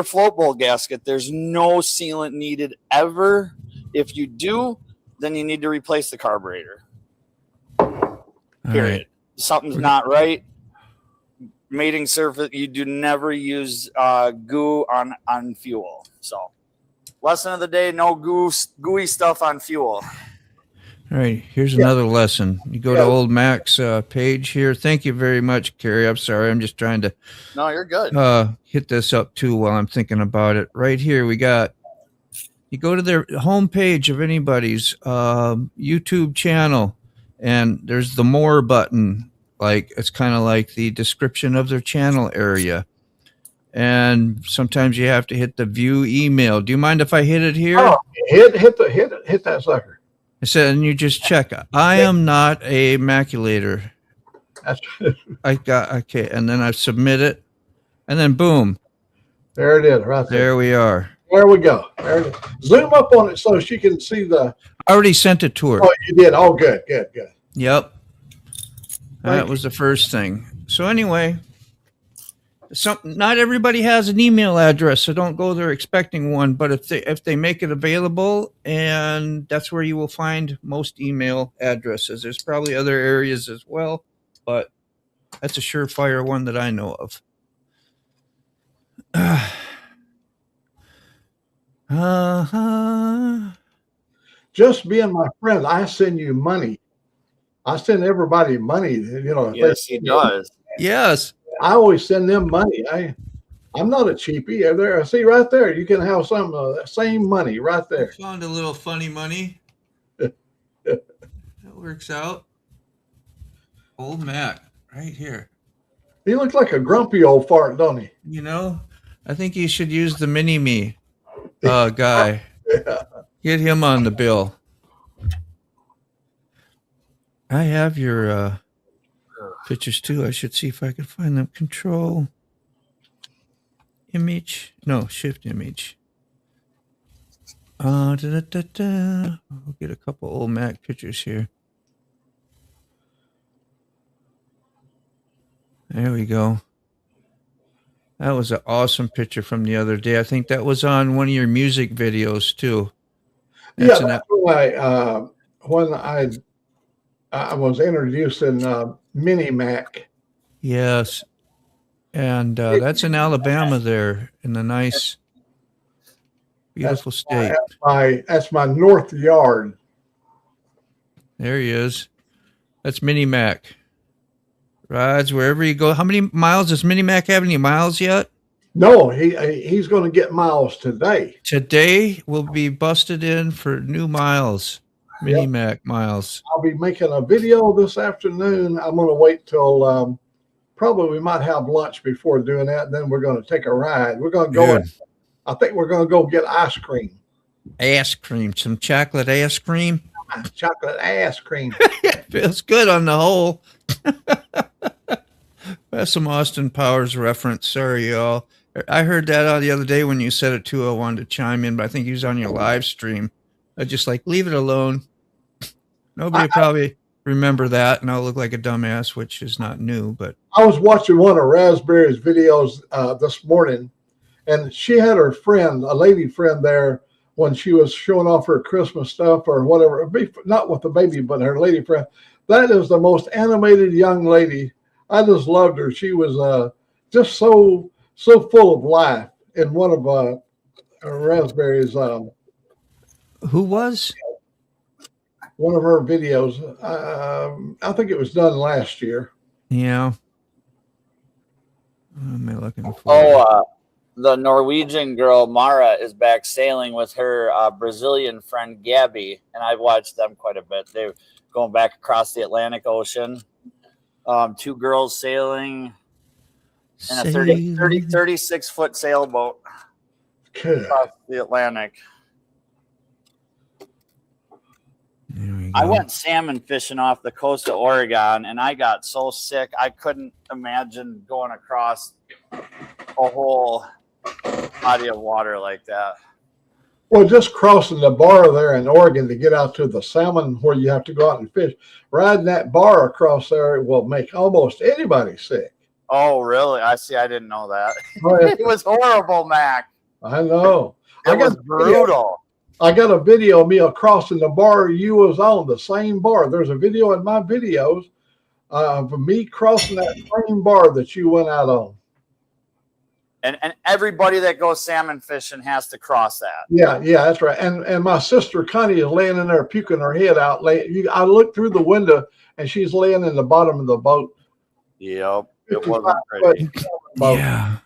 float bowl gasket. There's no sealant needed ever. If you do, then you need to replace the carburetor. Period. Right. Something's not right. Mating surface. You do never use goo on fuel. So, lesson of the day: no gooey stuff on fuel. All right, here's another lesson. You go to old Mac's page here. Thank you very much, Carrie. I'm sorry. I'm just trying to No, you're good. Hit this up, too, while I'm thinking about it. Right here, we got, you go to their homepage of anybody's YouTube channel, and there's the More button. like it's kind of like the description of their channel area. And sometimes you have to hit the view email. Do you mind if I hit it here? Oh, hit that sucker. I said, and you just check. I am not a maculator. That's Okay, and then I submit it, and then boom, there it is, right there. there we are. There we go. There it is. Zoom up on it so she can see the. I already sent it to her. Oh, you did. Oh, good. Yep, that was the first thing. So anyway, not everybody has an email address, so don't go there expecting one. But if they make it available, and that's where you will find most email addresses. There's probably other areas as well, but that's a surefire one that I know of. Just being my friend, I send you money. I send everybody money. You know. Yes, he does. Yes. I always send them money. I'm not a cheapie. There, see right there. You can have some same money right there. Found a little funny money. That works out. Old Mac, right here. He looks like a grumpy old fart, don't he? You know, I think you should use the mini-me guy. Yeah. Get him on the bill. I have your pictures too. I should see if I can find them. Control image. No, shift image. We'll get a couple old Mac pictures here. There we go. That was an awesome picture from the other day. I think that was on one of your music videos too. That's when I was introduced in Mini Mac. Yes. And that's in Alabama there in the nice, beautiful state. That's my north yard. There he is. That's Mini Mac. Rides wherever you go. How many miles does Mini Mac have? Any miles yet? No, he's going to get miles today. Today will be busted in for new miles. Mini Mac miles. I'll be making a video this afternoon. I'm going to wait till probably we might have lunch before doing that. And then we're going to take a ride. We're going to go. I think we're going to go get ice cream. Ice cream. Some chocolate ice cream. Chocolate ice cream. Feels good on the whole. That's some Austin Powers reference. Sorry, y'all. I heard that the other day when you said it too. I wanted to chime in, but I think he was on your live stream. I just leave it alone. Nobody probably remember that, and I'll look like a dumbass, which is not new. But I was watching one of Raspberry's videos this morning, and she had her friend, a lady friend there, when she was showing off her Christmas stuff or whatever. Not with the baby, but her lady friend. That is the most animated young lady. I just loved her. She was just so full of life in one of Raspberry's. Who was? One of her videos. I think it was done last year. Yeah. What am I looking for? The Norwegian girl Mara is back sailing with her Brazilian friend Gabby, and I've watched them quite a bit. They're going back across the Atlantic Ocean. Two girls sailing in a 36-foot sailboat across the Atlantic. I went salmon fishing off the coast of Oregon, and I got so sick I couldn't imagine going across a whole body of water like that. Well, just crossing the bar there in Oregon to get out to the salmon where you have to go out and fish, riding that bar across there will make almost anybody sick. Oh, really? I didn't know that. Oh, yeah. It was horrible, Mac. I know. It was brutal. I got a video of me crossing the bar you was on, the same bar. There's a video in my videos of me crossing that same bar that you went out on. And everybody that goes salmon fishing has to cross that. Yeah, that's right. And my sister Connie is laying in there puking her head out. I looked through the window and she's laying in the bottom of the boat. Yep, it wasn't pretty. Yeah,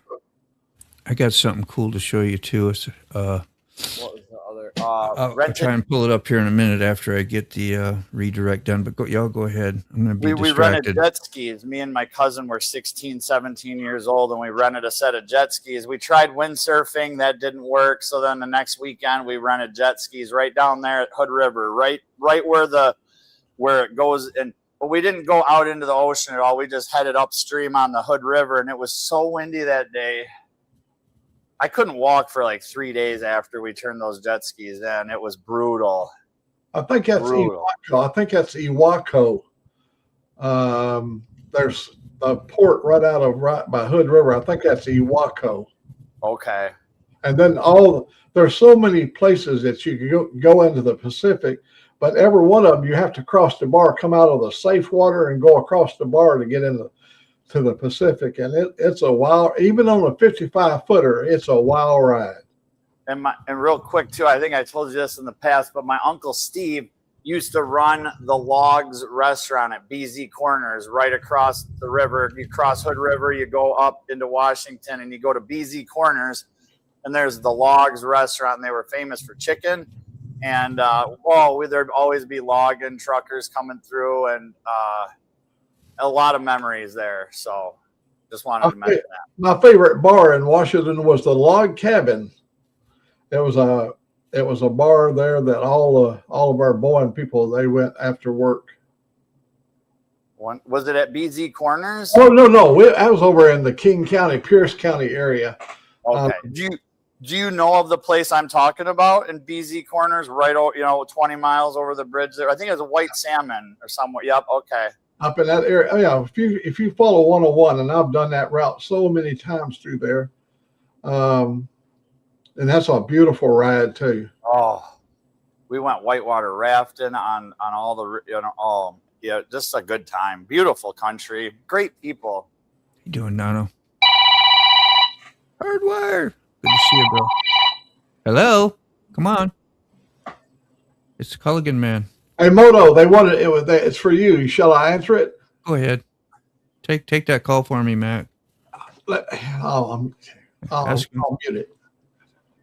I got something cool to show you too. What was the other? I'll try and pull it up here in a minute after I get the redirect done. But y'all go ahead. I'm going to be distracted. We rented jet skis. Me and my cousin were 16, 17 years old, and we rented a set of jet skis. We tried windsurfing. That didn't work. So then the next weekend, we rented jet skis right down there at Hood River, right where it goes. But we didn't go out into the ocean at all. We just headed upstream on the Hood River, and it was so windy that day. I couldn't walk for like 3 days after we turned those jet skis in. It was brutal. I think that's Iwako. There's a port right by Hood River. I think that's Iwako. Okay. And then there's so many places that you can go into the Pacific, but every one of them you have to cross the bar, come out of the safe water, and go across the bar to get into to the Pacific, and it's a wild, even on a 55-footer, it's a wild ride. And real quick too, I think I told you this in the past, but my uncle Steve used to run the Logs restaurant at BZ Corners right across the river. You cross Hood River, you go up into Washington, and you go to BZ Corners, and there's the Logs restaurant, and they were famous for chicken. And there'd always be logging truckers coming through, and a lot of memories there. So just wanted to mention that. My favorite bar in Washington was the Log Cabin. It was a bar there that all of our Boeing people, they went after work. Was it at BZ Corners? Oh, no. I was over in the King County, Pierce County area. Okay. Do you know of the place I'm talking about in BZ Corners, right, 20 miles over the bridge there? I think it was a White Salmon or somewhere. Yep. Okay. Up in that area. Oh, yeah. If you follow 101, and I've done that route so many times through there. And that's a beautiful ride too. Oh, we went whitewater rafting on all the, just a good time. Beautiful country. Great people. How you doing, Nano? Hardwire. Good to see you, bro. Hello? Come on. It's the Culligan man. Hey, Moto, they wanted it. It's for you. Shall I answer it? Go ahead. Take that call for me, Mac. I'll mute it.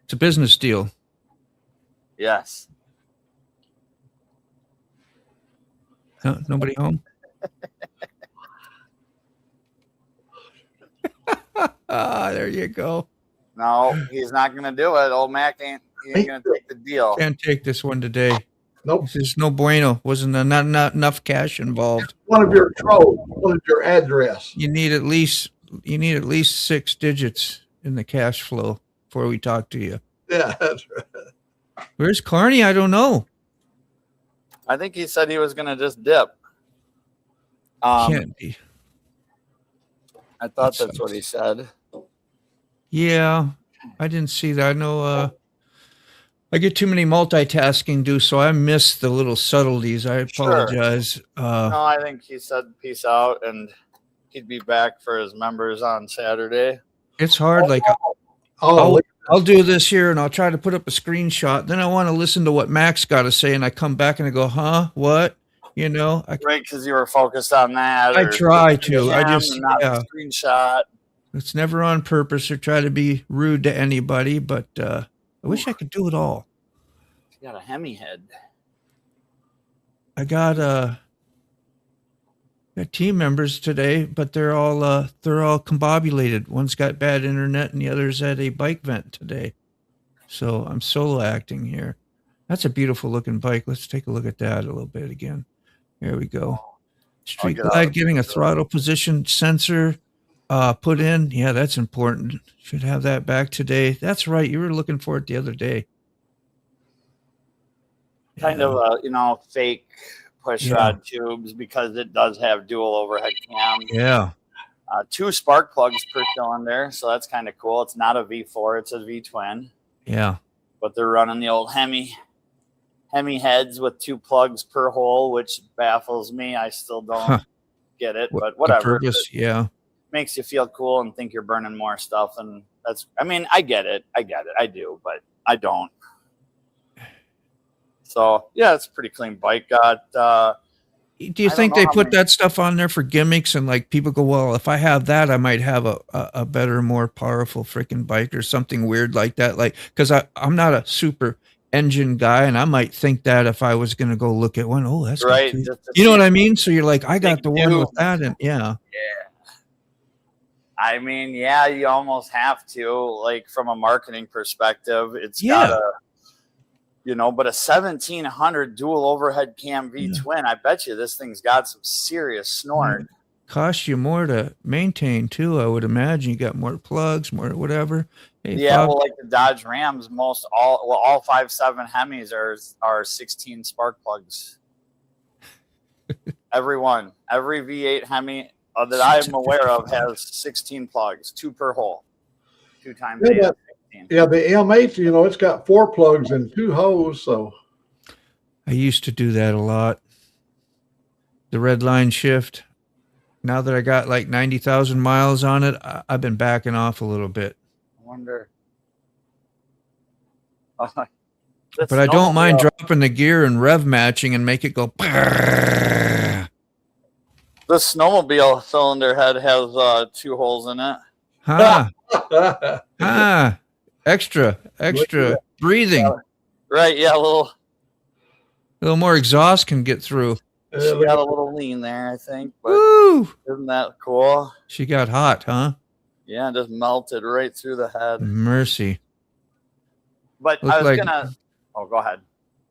It's a business deal. Yes. No, nobody home? There you go. No, he's not going to do it. Old Mac ain't going to take the deal. Can't take this one today. Nope. This is no bueno. Wasn't not enough cash involved. One of your trolls. One of your address. You need at least 6 digits in the cash flow before we talk to you. Yeah, that's right. Where's Carney? I don't know. I think he said he was going to just dip. Can't be. I thought that's what he said. Yeah, I didn't see that. I know I get too many multitasking due, so I miss the little subtleties. I apologize. Sure. No, I think he said peace out, and he'd be back for his members on Saturday. It's hard. I'll do this here, and I'll try to put up a screenshot. Then I want to listen to what Mac's got to say, and I come back and I go, huh? What? Right, because you were focused on that. I try to. I just screenshot. It's never on purpose or try to be rude to anybody, but I wish I could do it all. You got a Hemi head. I got team members today, but they're all combobulated. One's got bad internet, and the other's at a bike vent today. So I'm solo acting here. That's a beautiful looking bike. Let's take a look at that a little bit again. Here we go. Street Glide getting a throttle position sensor put in. Yeah, that's important. Should have that back today. That's right. You were looking for it the other day. Kind of a, fake push rod tubes, because it does have dual overhead cam. Yeah. 2 spark plugs per cylinder. So that's kind of cool. It's not a V4. It's a V-twin. Yeah. But they're running the old Hemi heads with 2 plugs per hole, which baffles me. I still don't get it, but whatever. Yeah. Makes you feel cool and think you're burning more stuff. And I get it. I do, but I don't. So yeah, it's a pretty clean bike. Do you think they put that stuff on there for gimmicks, and like people go, well, if I have that, I might have a better, more powerful freaking bike or something weird like that? Like, because I'm not a super engine guy, and I might think that if I was going to go look at one, oh, that's got Right. two. You know what I mean? So you're like, I got the one with that, and yeah. I mean, yeah, you almost have to, like, from a marketing perspective, it's gotta, you know, but a 1700 dual overhead cam V twin, I bet you this thing's got some serious snort. Costs you more to maintain too, I would imagine. You got more plugs, more whatever. Hey, Yeah, well, like the Dodge Rams, all 5.7 Hemis are 16 spark plugs. Every V8 Hemi that I'm aware of has 16 plugs, 2 per hole, 2 times 8. Yeah, the M8, you know, it's got 4 plugs and 2 hoses. So I used to do that a lot. The red line shift. Now that I got like 90,000 miles on it, I've been backing off a little bit. I wonder. But I don't mind dropping the gear and rev matching and make it go. The snowmobile cylinder head has 2 holes in it. Extra breathing. Right, yeah, a little more exhaust can get through. She got a little lean there, I think. But woo! Isn't that cool? She got hot, huh? Yeah, just melted right through the head. Mercy. But I was gonna. Oh, go ahead.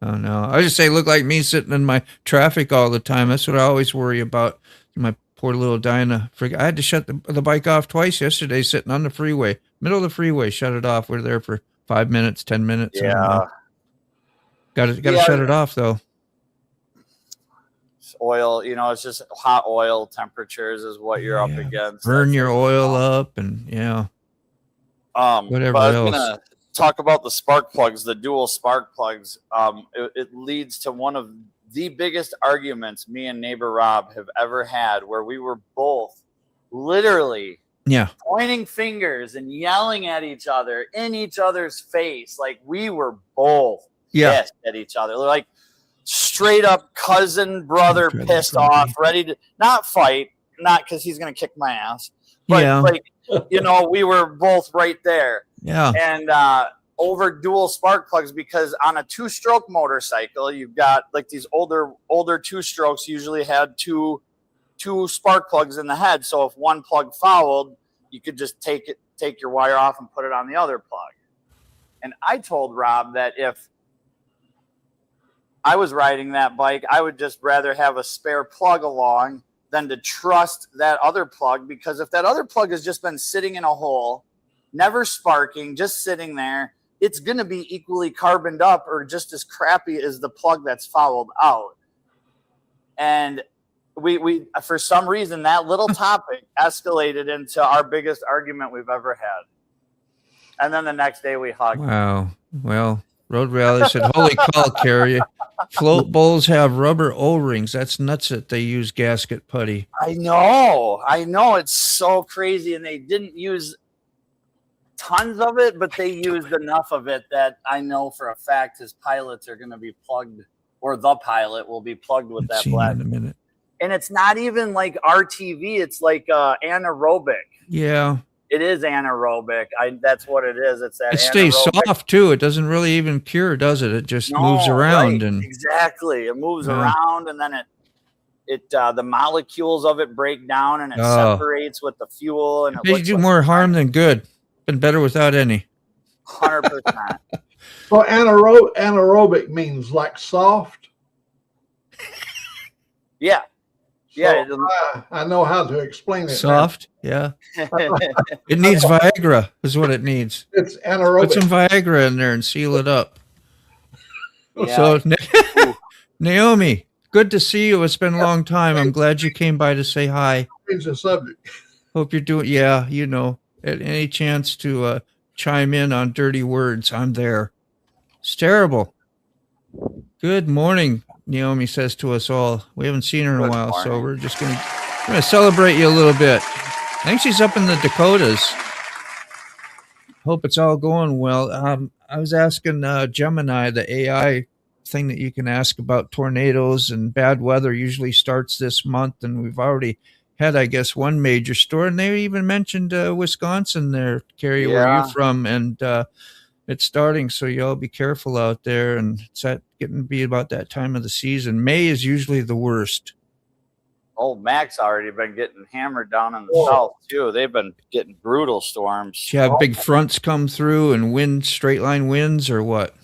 Oh no! I just say, look like me sitting in my traffic all the time. That's what I always worry about. My poor little Dinah. I had to shut the bike off twice yesterday, sitting on the freeway, middle of the freeway. Shut it off. We're there for 5 minutes, 10 minutes. Yeah. Got to shut it off though. Oil, you know, it's just hot oil temperatures is what you're up against. Burn your oil up and whatever but I was else. gonna talk about the spark plugs, the dual spark plugs. It leads to one of the biggest arguments me and neighbor Rob have ever had, where we were both literally pointing fingers and yelling at each other in each other's face, like we were both pissed at each other, like straight up cousin brother pissed off, ready to not fight, not because he's gonna kick my ass, but like, you know, we were both right there. And over dual spark plugs, because on a 2-stroke motorcycle, you've got like these older 2-strokes usually had two spark plugs in the head. So if one plug fouled, you could just take your wire off and put it on the other plug. And I told Rob that if I was riding that bike, I would just rather have a spare plug along than to trust that other plug, because if that other plug has just been sitting in a hole, never sparking, just sitting there, it's going to be equally carboned up or just as crappy as the plug that's fouled out. And we for some reason, that little topic escalated into our biggest argument we've ever had. And then the next day we hugged. Wow. Well, Road Rally said, holy cow, Carrie. Float bowls have rubber O-rings. That's nuts that they use gasket putty. I know. It's so crazy. And they didn't use tons of it, but they used enough of it that I know for a fact his pilots are going to be plugged, or the pilot will be plugged with that black. In a minute. And it's not even like RTV. It's like anaerobic. Yeah. It is anaerobic. That's what it is. It's that. It stays soft too. It doesn't really even cure, does it? It just moves around and exactly. It moves around, and then it the molecules of it break down, and it separates with the fuel. And they do more harm than good. Been better without any. 100%. So anaerobic means like soft. Yeah. Yeah, so I know how to explain it. Soft, yeah. It needs Viagra, is what it needs. It's anaerobic. Put some Viagra in there and seal it up. Yeah. So, Naomi, good to see you. It's been a long time. I'm glad you came by to say hi. Change the subject. Hope you're doing. Yeah, you know, at any chance to chime in on dirty words, I'm there. It's terrible. Good morning. Naomi says to us all. We haven't seen her in a while, so we're just going to celebrate you a little bit. I think she's up in the Dakotas. Hope it's all going well. I was asking Gemini, the AI thing that you can ask about tornadoes and bad weather usually starts this month, and we've already had, I guess, one major storm. And they even mentioned Wisconsin there, Carrie, where you're from, and It's starting, so y'all be careful out there. And it's getting to be about that time of the season. May is usually the worst. Old Mac's already been getting hammered down in the south too. They've been getting brutal storms. Do you have big fronts come through and straight line winds or what?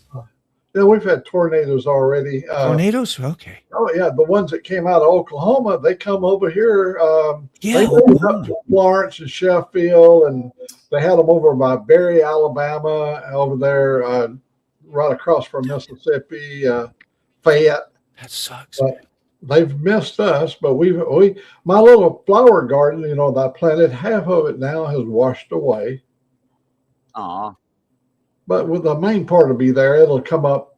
Yeah, we've had tornadoes already. Tornadoes? Okay. Oh yeah, the ones that came out of Oklahoma, they come over here. They Yeah. moved up to Florence and Sheffield, and they had them over by Berry, Alabama, over there, right across from Mississippi, Fayette. That sucks. But they've missed us. But my little flower garden, you know, that I planted, half of it now has washed away. Aw. But with the main part will be there, it'll come up,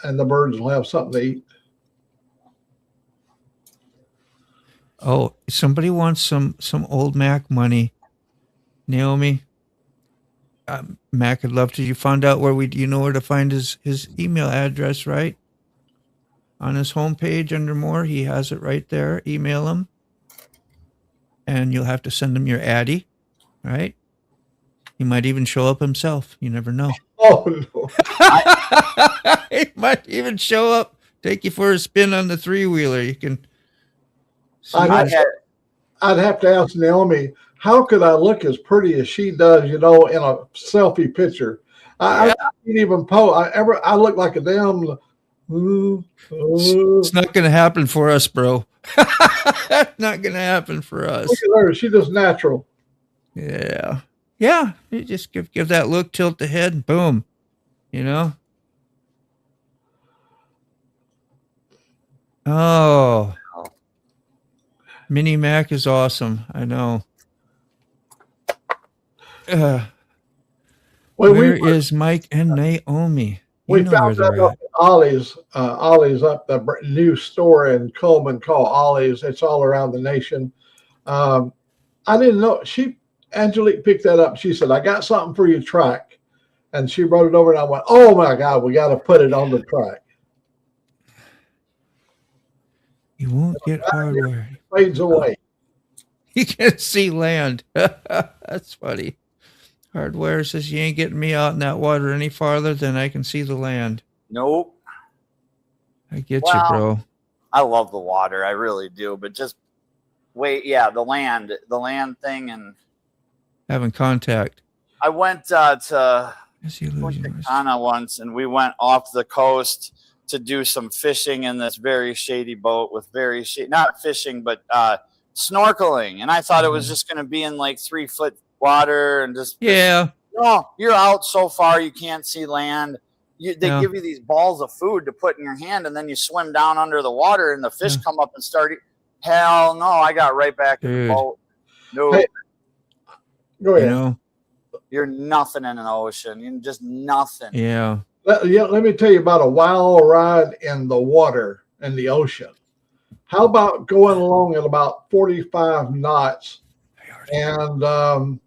and the birds will have something to eat. Oh, somebody wants some old Mac money. Naomi, Mac, I'd love to. You found out you know where to find his email address, right? On his homepage under more, he has it right there. Email him, and you'll have to send him your Addy, right? He might even show up himself. You never know. Oh no! He might even show up, take you for a spin on the 3-wheeler. You can. I'd have to ask Naomi, how could I look as pretty as she does, you know, in a selfie picture? I can't even pose. I look like a damn. It's not going to happen for us, bro. Not going to happen for us. Look at her. She's just natural. Yeah. Yeah. You just give that look, tilt the head, and boom. You know? Oh. Mini Mac is awesome. I know. Where is Mike and Naomi? We found out up at Ollie's up the new store in Coleman called Ollie's. It's all around the nation. I didn't know. Angelique picked that up. She said, I got something for your track. And she wrote it over, and I went, oh my God, we got to put it on the track. You won't get hardware. It fades away. You can see land. That's funny. Hardware says you ain't getting me out in that water any farther than I can see the land. Nope. I get you, bro. I love the water. I really do. But just wait. Yeah, the land thing. And having contact. I went to Ghana once, and we went off the coast to do some fishing in this very shady boat with not fishing, but snorkeling. And I thought it was just going to be in like 3-foot water and just no, you're out so far you can't see land. They give you these balls of food to put in your hand, and then you swim down under the water, and the fish come up and start. Hell no! I got right back in the boat. No, hey, go ahead. You know, you're nothing in an ocean. You're just nothing. Yeah. Let me tell you about a wild ride in the water in the ocean. How about going along at about 45 knots and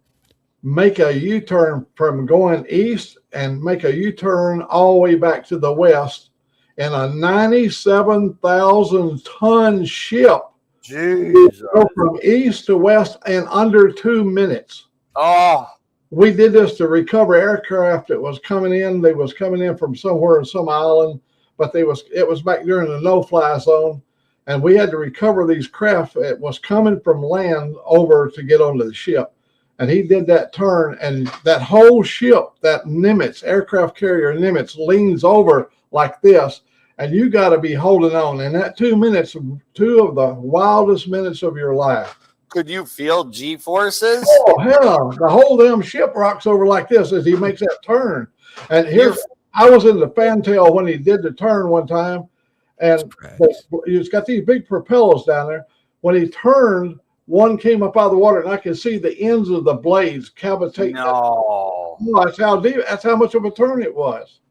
make a U-turn from going east and make a U-turn all the way back to the west in a 97,000-ton ship. Jesus. Go from east to west in under 2 minutes. Oh. We did this to recover aircraft that was coming in. They was coming in from somewhere in some island, but it was back during the no-fly zone, and we had to recover these craft. It was coming from land over to get onto the ship. And he did that turn, and that whole ship, that Nimitz, aircraft carrier Nimitz, leans over like this, and you got to be holding on. And that 2 minutes, 2 of the wildest minutes of your life. Could you feel G-forces? Oh, hell, the whole damn ship rocks over like this as he makes that turn. And I was in the fantail when he did the turn one time, and he's got these big propellers down there. When he turned, one came up out of the water, and I could see the ends of the blades cavitate. No. That's how deep. That's how much of a turn it was.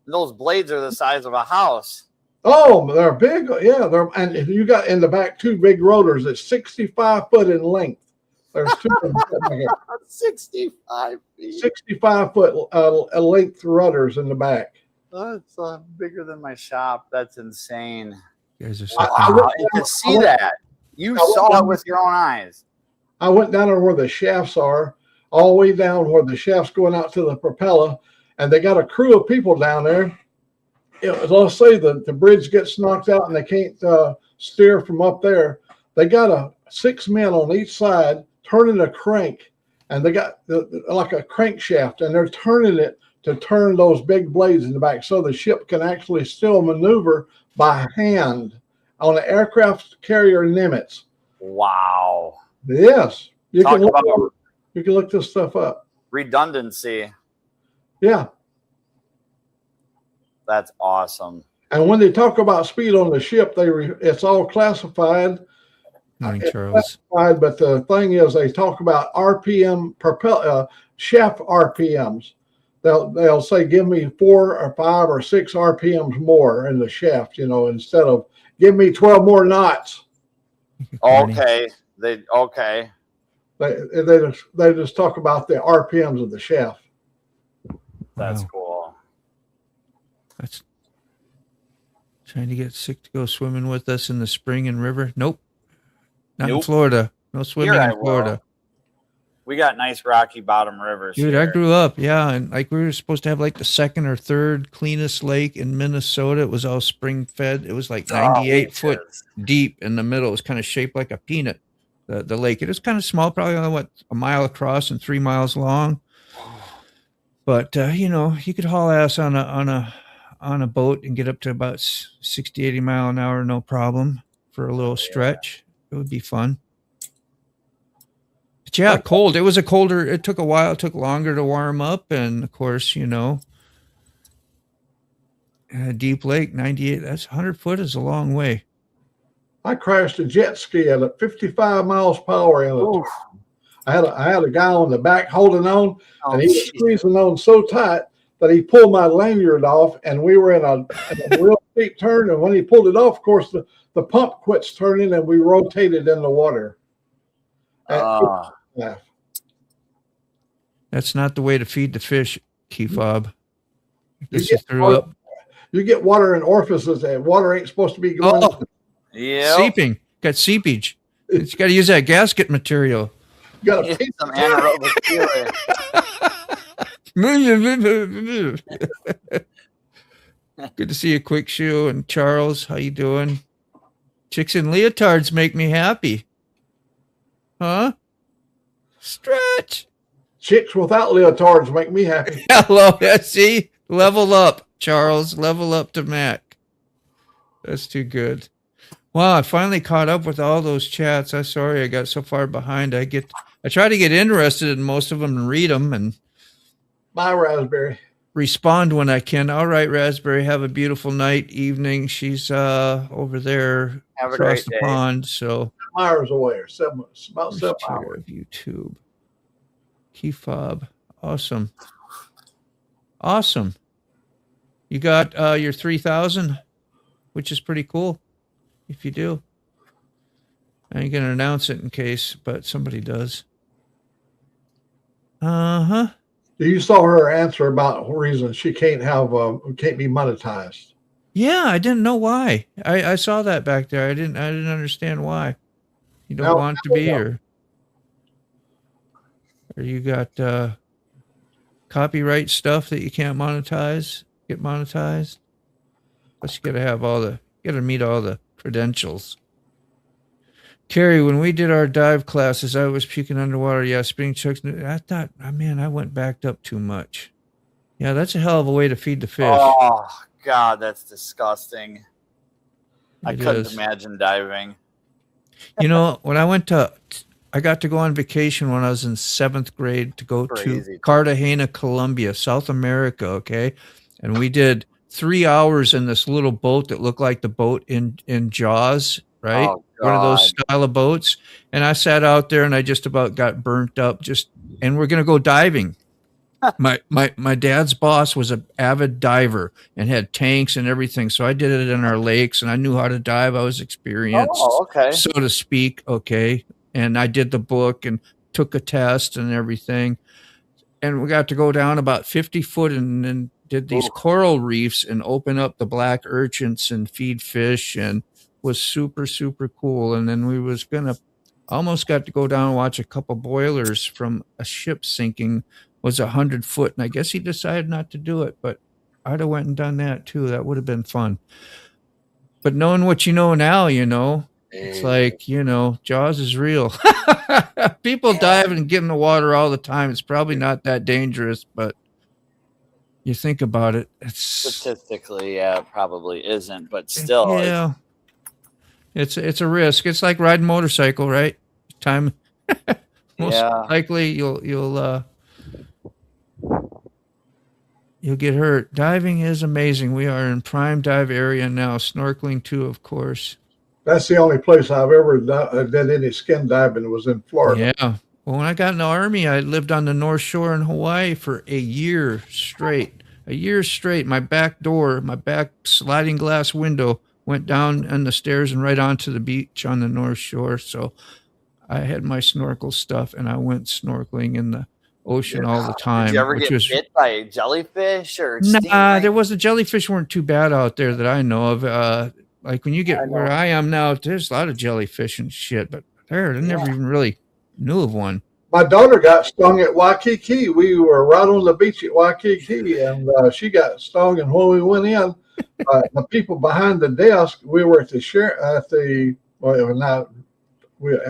Those blades are the size of a house. Oh, they're big. Yeah, and you got in the back 2 big rotors that's 65 foot in length. There's 2 of them. 65 feet. 65 foot length rudders in the back. That's bigger than my shop. That's insane. You guys are so you can see that. You saw it with your own eyes. I went down there where the shafts are, all the way down where the shaft's going out to the propeller, and they got a crew of people down there. Let's say the bridge gets knocked out and they can't steer from up there. They got 6 men on each side turning a crank, and they got like a crankshaft, and they're turning it to turn those big blades in the back so the ship can actually still maneuver by hand on an aircraft carrier Nimitz. Wow. Yes. You Talk can about look this stuff up. redundancy. Yeah. That's awesome. And when they talk about speed on the ship, it's all classified. Morning, It's Charles. classified, but the thing is, they talk about RPM, shaft RPMs. They'll say, give me 4 or 5 or 6 RPMs more in the shaft, instead of give me 12 more knots. Okay. They just talk about the RPMs of the shaft. That's Wow. cool. That's trying to get Sick to go swimming with us in the spring and river. Nope. Not in Nope. Florida. No swimming Here I in Florida. will. We got nice rocky bottom rivers. Dude, here. I grew up, yeah, and like we were supposed to have like the second or third cleanest lake in Minnesota. It was all spring fed. It was like 98 foot deep in the middle. It was kind of shaped like a peanut. The lake. It was kind of small, probably only a mile across and 3 miles long. But you could haul ass on a boat and get up to about 60, 80 mile an hour, no problem, for a little stretch. It would be fun. But yeah, cold. It was it took a while. It took longer to warm up. And of course, a deep lake, 98, that's 100 foot is a long way. I crashed a jet ski at 55 miles per hour. I had a guy on the back holding on, and he was squeezing on so tight that he pulled my lanyard off, and we were in a real steep turn. And when he pulled it off, of course, the pump quits turning, and we rotated in the water. That's not the way to feed the fish, Key Fob. You threw up. You get water in orifices, and water ain't supposed to be going. Yeah. Seeping. Got seepage. It's got to use that gasket material. You got to Get some anaerobic fuel. Good to see you, Quick Shoe and Charles. How you doing? Chicks in leotards make me happy. Huh? Stretch. Chicks without leotards make me happy. Hello. See? Level up, Charles. Level up to Mac. That's too good. Wow, I finally caught up with all those chats. I'm sorry I got so far behind. I try to get interested in most of them and read them and Bye, Raspberry. Respond when I can. All right, Raspberry, have a beautiful night, evening. She's over there across the pond. So miles away, or about 7 hours. Of YouTube. Key fob. Awesome. Awesome. You got your 3,000, which is pretty cool. If you do, I ain't gonna announce it in case, but somebody does. You saw her answer about reasons she can't be monetized. Yeah, I didn't know why. I saw that back there. I didn't understand why. You don't want to be, or you got copyright stuff that you can't get monetized. Plus, you gotta meet all the credentials. Carrie, when we did our dive classes, I was puking underwater. Yeah, spinning chokes. I thought, man, I went backed up too much. Yeah, that's a hell of a way to feed the fish. Oh, God, that's disgusting. I couldn't imagine diving. When I got to go on vacation when I was in 7th grade to go to Cartagena, Colombia, South America, okay? And we did 3 hours in this little boat that looked like the boat in Jaws, right? Oh, one of those style of boats. And I sat out there and I just about got burnt up. And we're going to go diving. My dad's boss was an avid diver and had tanks and everything. So I did it in our lakes and I knew how to dive. I was experienced, so to speak. Okay. And I did the book and took a test and everything. And we got to go down about 50 foot and then did these coral reefs and open up the black urchins and feed fish, and was super, super cool. And then we almost got to go down and watch a couple boilers from a ship sinking was 100 foot, and I guess he decided not to do it. But I'd have went and done that too. That would have been fun. But knowing what you know now, it's like, Jaws is real. People dive and get in the water all the time. It's probably not that dangerous, but you think about it, it's statistically, yeah, it probably isn't, but still, yeah, it's a risk. It's like riding a motorcycle, right? Most likely you'll get hurt. Diving is amazing. We are in prime dive area now. Snorkeling too, of course. That's the only place I've ever did any skin diving was in Florida. Yeah. Well, when I got in the Army, I lived on the North Shore in Hawaii for a year straight. My back door, my back sliding glass window went down on the stairs and right onto the beach on the North Shore. So I had my snorkel stuff, and I went snorkeling in the ocean all the time. Did you ever get bit by a jellyfish or Nah, there was the jellyfish weren't too bad out there that I know of. Like when you get where I am now, there's a lot of jellyfish and shit, but they never even really knew of one. My daughter got stung at Waikiki. We were right on the beach at Waikiki, and she got stung. And when we went in, the people behind the desk, we were at it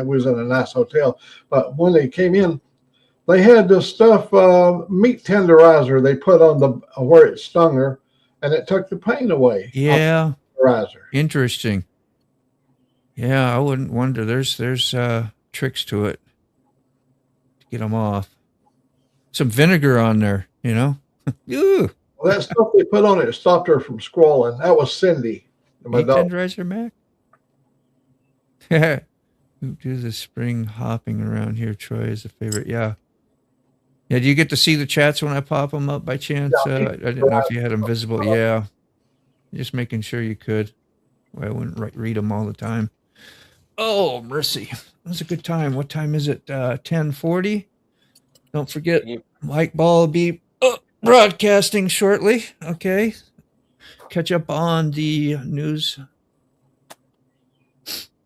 was in a nice hotel. But when they came in, they had this stuff, meat tenderizer they put on where it stung her, and it took the pain away. Yeah. Interesting. Yeah, I wouldn't wonder. There's tricks to it to get them off. Some vinegar on there, Ew. Well, that stuff they put on it stopped her from squalling. That was Cindy. Meat tenderizer, Mac? Who do the spring hopping around here? Troy is a favorite. Yeah. Yeah, do you get to see the chats when I pop them up by chance? I didn't know if you had them visible. Yeah. Just making sure you could. Well, I wouldn't read them all the time. Oh, mercy. It was a good time. What time is it? 10:40. Don't forget, Mike Ball will be broadcasting shortly. Okay. Catch up on the news.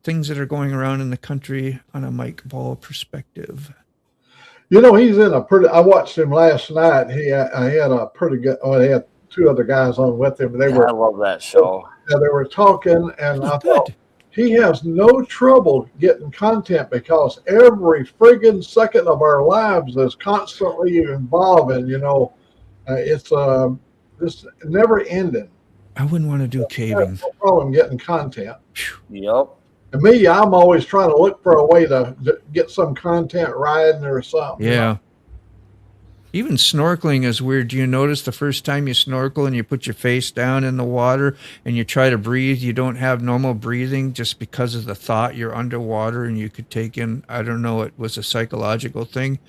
Things that are going around in the country on a Mike Ball perspective. He's in I watched him last night. He had a pretty good, he had two other guys on with him. I love that show. They were talking, and I thought he has no trouble getting content because every friggin' second of our lives is constantly evolving. It's just never ending. I wouldn't want to do caving. No problem getting content. Yep. And me, I'm always trying to look for a way to get some content riding or something. Yeah. Even snorkeling is weird. Do you notice the first time you snorkel and you put your face down in the water and you try to breathe, you don't have normal breathing just because of the thought you're underwater and you could take in, I don't know, it was a psychological thing.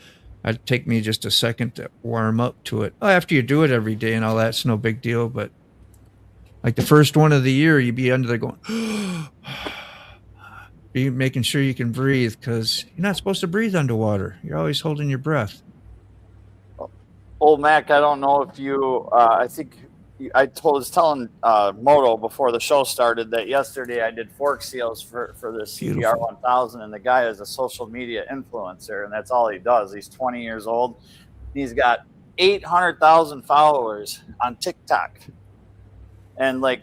It'd take me just a second to warm up to it. After you do it every day and all that, it's no big deal. But like the first one of the year, you'd be under there going, be making sure you can breathe because you're not supposed to breathe underwater. You're always holding your breath. Old Mac, I don't know if you, I think I was telling Moto before the show started that yesterday I did fork seals for this CBR 1000, and the guy is a social media influencer, and that's all he does. He's 20 years old. He's got 800,000 followers on TikTok and like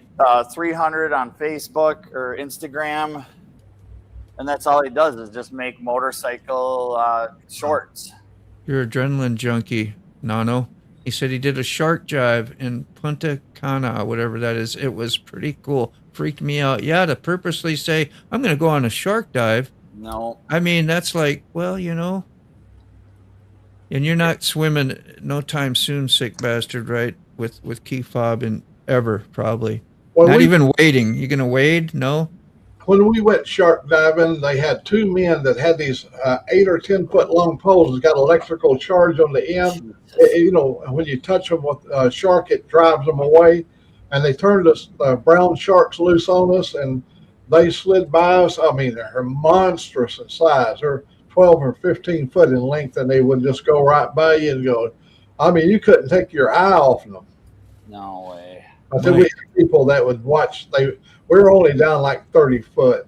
300 on Facebook or Instagram. And that's all he does is just make motorcycle shorts. You're an adrenaline junkie, Nano. He said he did a shark dive in Punta Cana, whatever that is. It was pretty cool. Freaked me out. Yeah, to purposely say, I'm going to go on a shark dive. No. I mean, that's like, well, And you're not swimming no time soon, sick bastard, right? With key fob and ever, probably. Well, not even wading. You going to wade? No? When we went shark diving, they had two men that had these 8 or 10 foot long poles that got electrical charge on the end. When you touch them with a shark, it drives them away. And they turned us brown sharks loose on us, and they slid by us. I mean, they're monstrous in size. They're 12 or 15 foot in length, and they would just go right by you and go. I mean, you couldn't take your eye off them. No way. I think we had people that would watch. We're only down like 30 foot.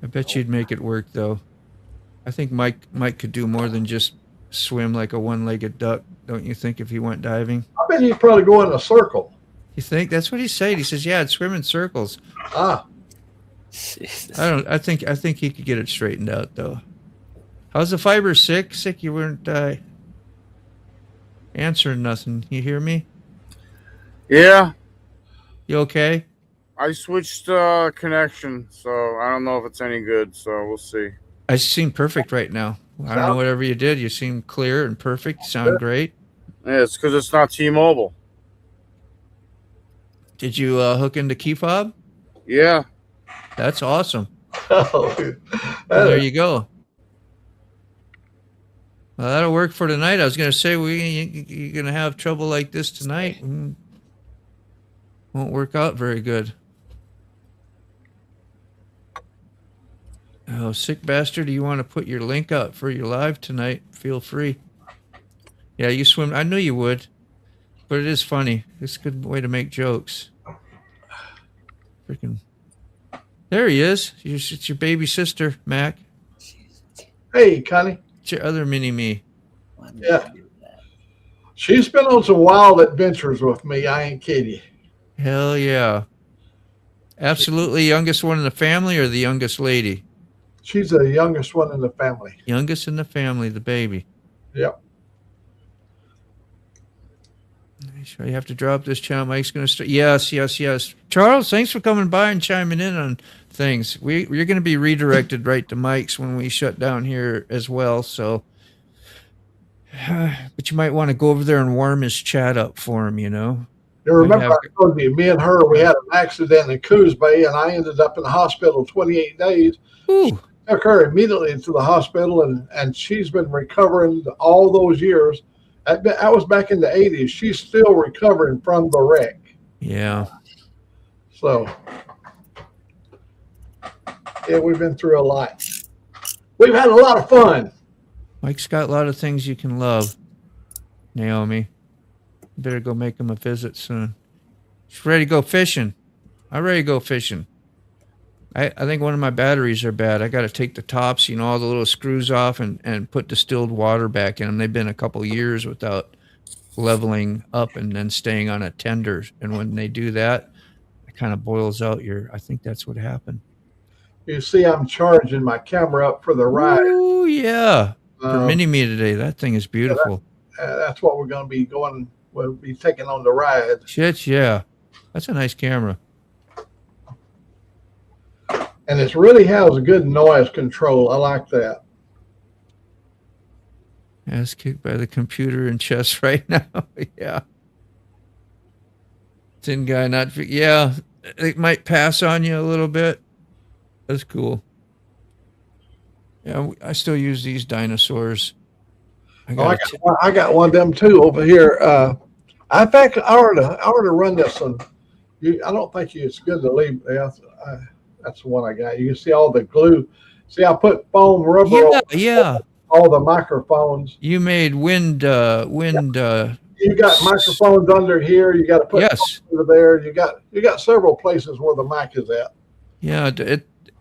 I bet you'd make it work, though. I think Mike could do more than just swim like a one-legged duck. don't you think, if he went diving? I bet he'd probably go in a circle. You think? That's what he said. He says, yeah, I'd swim in circles. Ah. Jesus. I think he could get it straightened out though. How's the fiber? Sick? You weren't answering nothing. You hear me? Yeah. You okay? I switched connection, so I don't know if it's any good. So we'll see. I seem perfect right now. I don't know whatever you did. You seem clear and perfect. You sound great. Yeah, it's because it's not T-Mobile. Did you hook into key fob? Yeah. That's awesome. Oh, There you go. Well, that'll work for tonight. I was going to say you're going to have trouble like this tonight. Won't work out very good. Oh, sick bastard! Do you want to put your link up for your live tonight? Feel free. Yeah, you swim. I knew you would, but it is funny. It's a good way to make jokes. Freaking. There he is. It's your baby sister, Mac. hey, Connie. It's your other mini-me. Yeah. She's been on some wild adventures with me. I ain't kidding you. Hell yeah. Absolutely youngest one in the family or the youngest lady? She's the youngest one in the family. Youngest in the family, the baby. Yep. So you have to drop this channel. Mike's going to start. Yes. Charles, thanks for coming by and chiming in on things. You're going to be redirected right to Mike's when we shut down here as well. So, but you might want to go over there and warm his chat up for him, you know. You remember I told you, me and her, we had an accident in Coos Bay, and I ended up in the hospital 28 days. Ooh. Took her immediately to the hospital, and she's been recovering all those years. That was back in the 80s. She's still recovering from the wreck. Yeah. So, yeah, we've been through a lot. We've had a lot of fun. Mike's got a lot of things you can love, Naomi. You better go make him a visit soon. She's ready to go fishing. I'm ready to go fishing. I think one of my batteries are bad. I got to take the tops, all the little screws off and put distilled water back in them. They've been a couple years without leveling up and then staying on a tender. And when they do that, it kind of boils out I think that's what happened. You see, I'm charging my camera up for the ride. Oh, yeah. For Mini-Me today. That thing is beautiful. That's what we're going to be going. We'll be taking on the ride. Shit, yeah. That's a nice camera. And it really has a good noise control. I like that. Ass kicked by the computer in chess right now. Yeah. Thin guy, yeah. It might pass on you a little bit. That's cool. Yeah, I still use these dinosaurs. I got one of them too over here. In fact, I ought to run this one. I don't think it's good to leave. That's the one I got. You can see all the glue. See, I put foam rubber on all the microphones. You made wind. You got microphones under here. You got to put over there. You got several places where the mic is at. Yeah,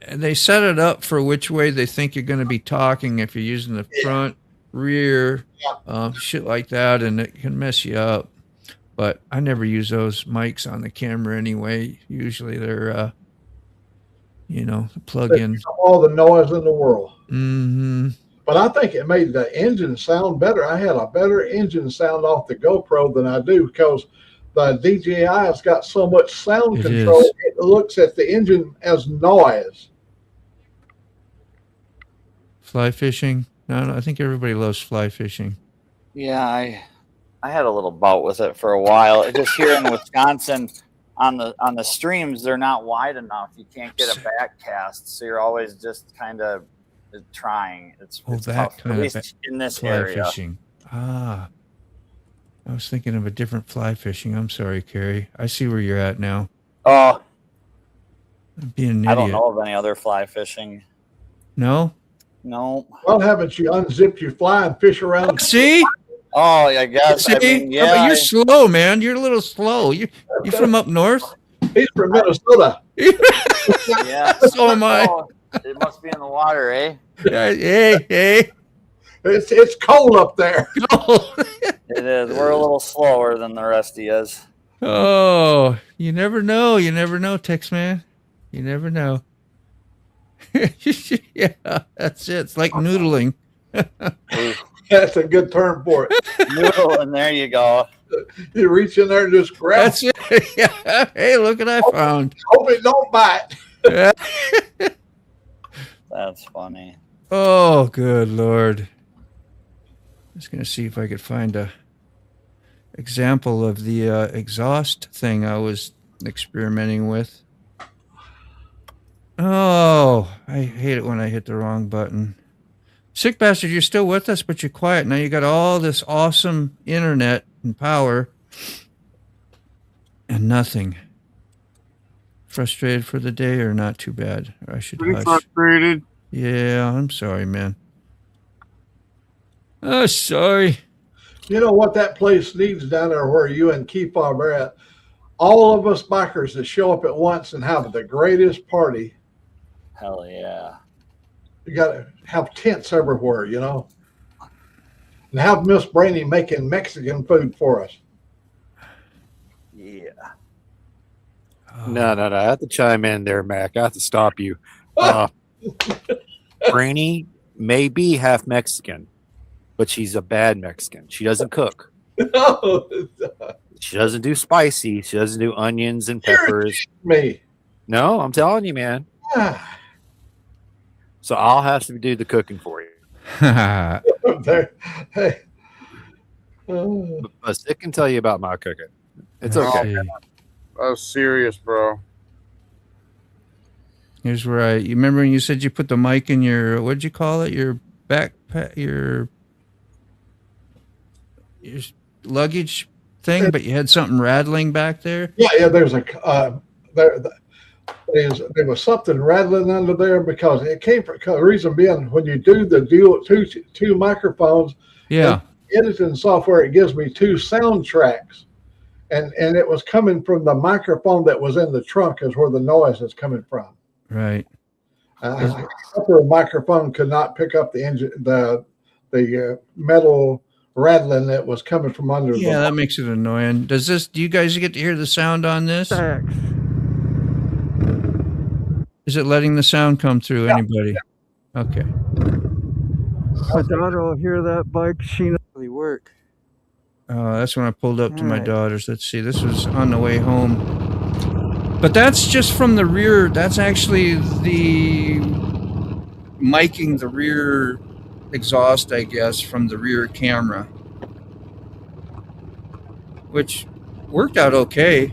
they set it up for which way they think you're going to be talking. If you're using the front, rear, shit like that, and it can mess you up. But I never use those mics on the camera anyway. Usually they're plug in. All the noise in the world. Mm-hmm. But I think it made the engine sound better. I had a better engine sound off the GoPro than I do because the DJI has got so much sound control. It looks at the engine as noise. Fly fishing? No, I think everybody loves fly fishing. Yeah, I had a little bout with it for a while. Just here in Wisconsin, on the streams, they're not wide enough. You can't get a back cast, so you're always just kind of trying. It's tough, at least in this fly area. Fishing. I was thinking of a different fly fishing. I'm sorry, Carrie. I see where you're at now. Oh, being an idiot. I don't know of any other fly fishing. No. Well, haven't you unzipped your fly and fish around? See? Oh, I guess. See? I mean, yeah. But you're slow, man. You're a little slow. You from up north? He's from Minnesota. Yeah. So am I. It must be in the water, eh? Hey. It's cold up there. It is. We're a little slower than the rest of us. Oh, you never know. You never know, Tex Man. You never know. Yeah, that's it. It's like noodling. That's a good term for it. Noodling, there you go. You reach in there and just grab. That's it. Yeah. Hey, look what I found. Hope it don't bite. That's funny. Oh, good Lord. Just going to see if I could find a example of the exhaust thing I was experimenting with. Oh, I hate it when I hit the wrong button. Sick bastard, you're still with us, but you're quiet. Now you got all this awesome internet and power and nothing. Frustrated for the day or not too bad? Or I should Pretty hush. frustrated. Yeah, I'm sorry, man. Oh, sorry. You know what that place needs down there where you and Keith are at? All of us bikers that show up at once and have the greatest party. Hell yeah. You got to have tents everywhere, you know, and have Miss Brainy making Mexican food for us. Yeah. No. I have to chime in there, Mac. I have to stop you. Brainy may be half Mexican, but she's a bad Mexican. She doesn't cook. She doesn't do spicy. She doesn't do onions and peppers. Me. No, I'm telling you, man. So I'll have to do the cooking for you. There. Hey. But Stick can tell you about my cooking. It's okay. That was serious, bro. Here's where you remember when you said you put the mic in your, what'd you call it? Your backpack, your luggage thing, but you had something rattling back there? Yeah, there's a, there was something rattling under there because it came from, the reason being when you do the dual two microphones, yeah, editing software, it gives me 2 sound tracks, and it was coming from the microphone that was in the trunk is where the noise is coming from. Right. The upper microphone could not pick up the engine, the metal rattling that was coming from under. Yeah, that makes it annoying. Do you guys get to hear the sound on this? Is it letting the sound come through? Yeah. Anybody? Yeah. Okay. My daughter will hear that bike. She knows really work. That's when I pulled up to my daughter's. Let's see. This was on the way home. But that's just from the rear. That's actually the miking the rear exhaust, I guess, from the rear camera, which worked out okay.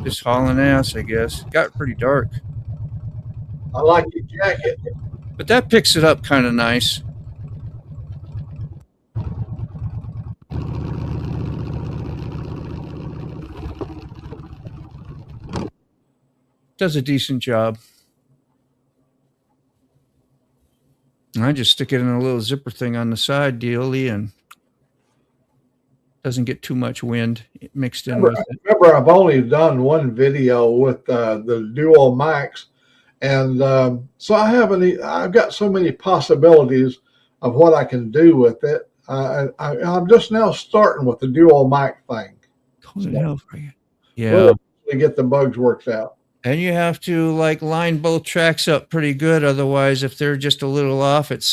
Just hauling ass, I guess. Got pretty dark. I like your jacket. But that picks it up kind of nice. Does a decent job. And I just stick it in a little zipper thing on the side, dealy, and doesn't get too much wind mixed in with it. Remember, I've only done one video with the dual mics, and so I've got so many possibilities of what I can do with it. I'm just now starting with the dual mic thing. Yeah, really get the bugs worked out. And you have to line both tracks up pretty good. Otherwise, if they're just a little off, it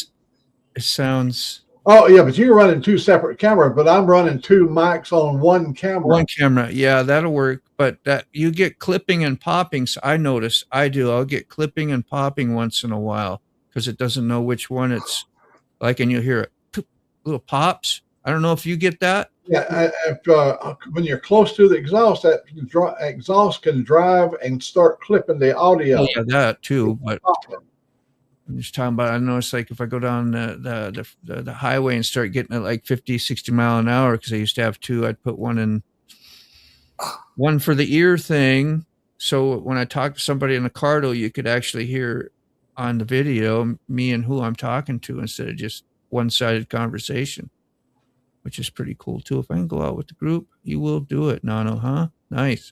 sounds. Oh yeah, but you're running 2 separate cameras, but I'm running 2 mics on one camera. One camera, yeah, that'll work. But that you get clipping and popping. So I notice I'll get clipping and popping once in a while because it doesn't know which one it's like, and you'll hear it, little pops. I don't know if you get that. Yeah, when you're close to the exhaust, that exhaust can drive and start clipping the audio. Yeah, that too. But I'm just talking about, I notice if I go down the highway and start getting it like 50, 60 mile an hour, because I used to have 2, I'd put one for the ear thing. So when I talk to somebody in the car, though, you could actually hear on the video me and who I'm talking to instead of just one-sided conversation, which is pretty cool too. If I can go out with the group, you will do it, Nano, huh? Nice.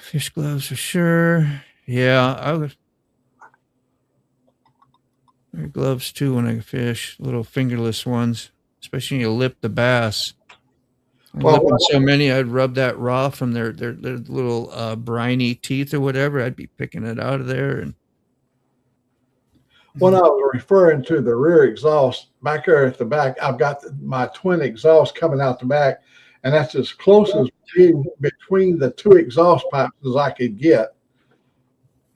Fish gloves for sure. Yeah, I wear gloves too when I fish, little fingerless ones, especially when you lip the bass. Lipping so many, I'd rub that raw from their little briny teeth or whatever. I'd be picking it out of there. And when I was referring to the rear exhaust back there at the back, I've got my twin exhaust coming out the back, and that's as close as being between the two exhaust pipes as I could get.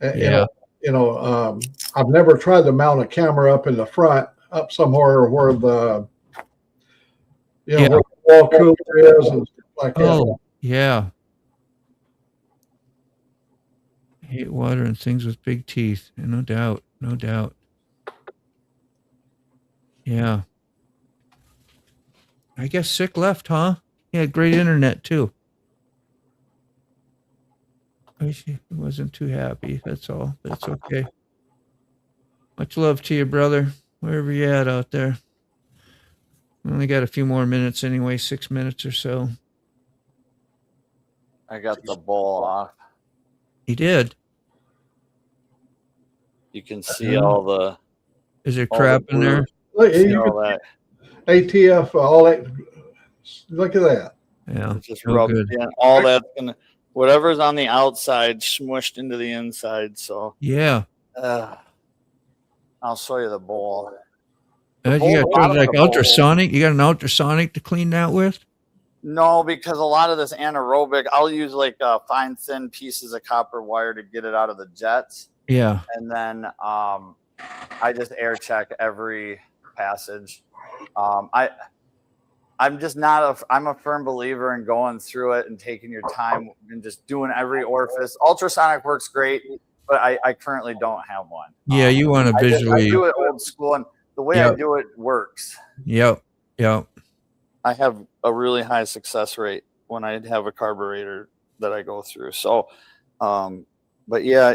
Yeah. I've never tried to mount a camera up in the front, up somewhere where the where the wall cooler is and stuff like that. Oh, yeah. I hate water and things with big teeth. No doubt. No doubt. Yeah. I guess Sick left, huh? He had great internet too. He wasn't too happy. That's all. That's okay. Much love to you, brother. Wherever you at out there. We only got a few more minutes anyway, 6 minutes or so. I got the bowl off. He did. You can see all the. Is there crap in there? Look, all that. ATF, all that. Look at that. Yeah. Just rub it in. All that's gonna, whatever's on the outside, smushed into the inside. So yeah. I'll show you the bowl. You got like ultrasonic. You got an ultrasonic to clean that with? No, because a lot of this anaerobic, I'll use like fine thin pieces of copper wire to get it out of the jets. Yeah. And then I just air check every passage. I'm just not I'm a firm believer in going through it and taking your time and just doing every orifice. Ultrasonic works great, but I currently don't have one. Yeah, you want to visually. I do it old school, and the way I do it works. Yep. I have a really high success rate when I have a carburetor that I go through. So, but yeah,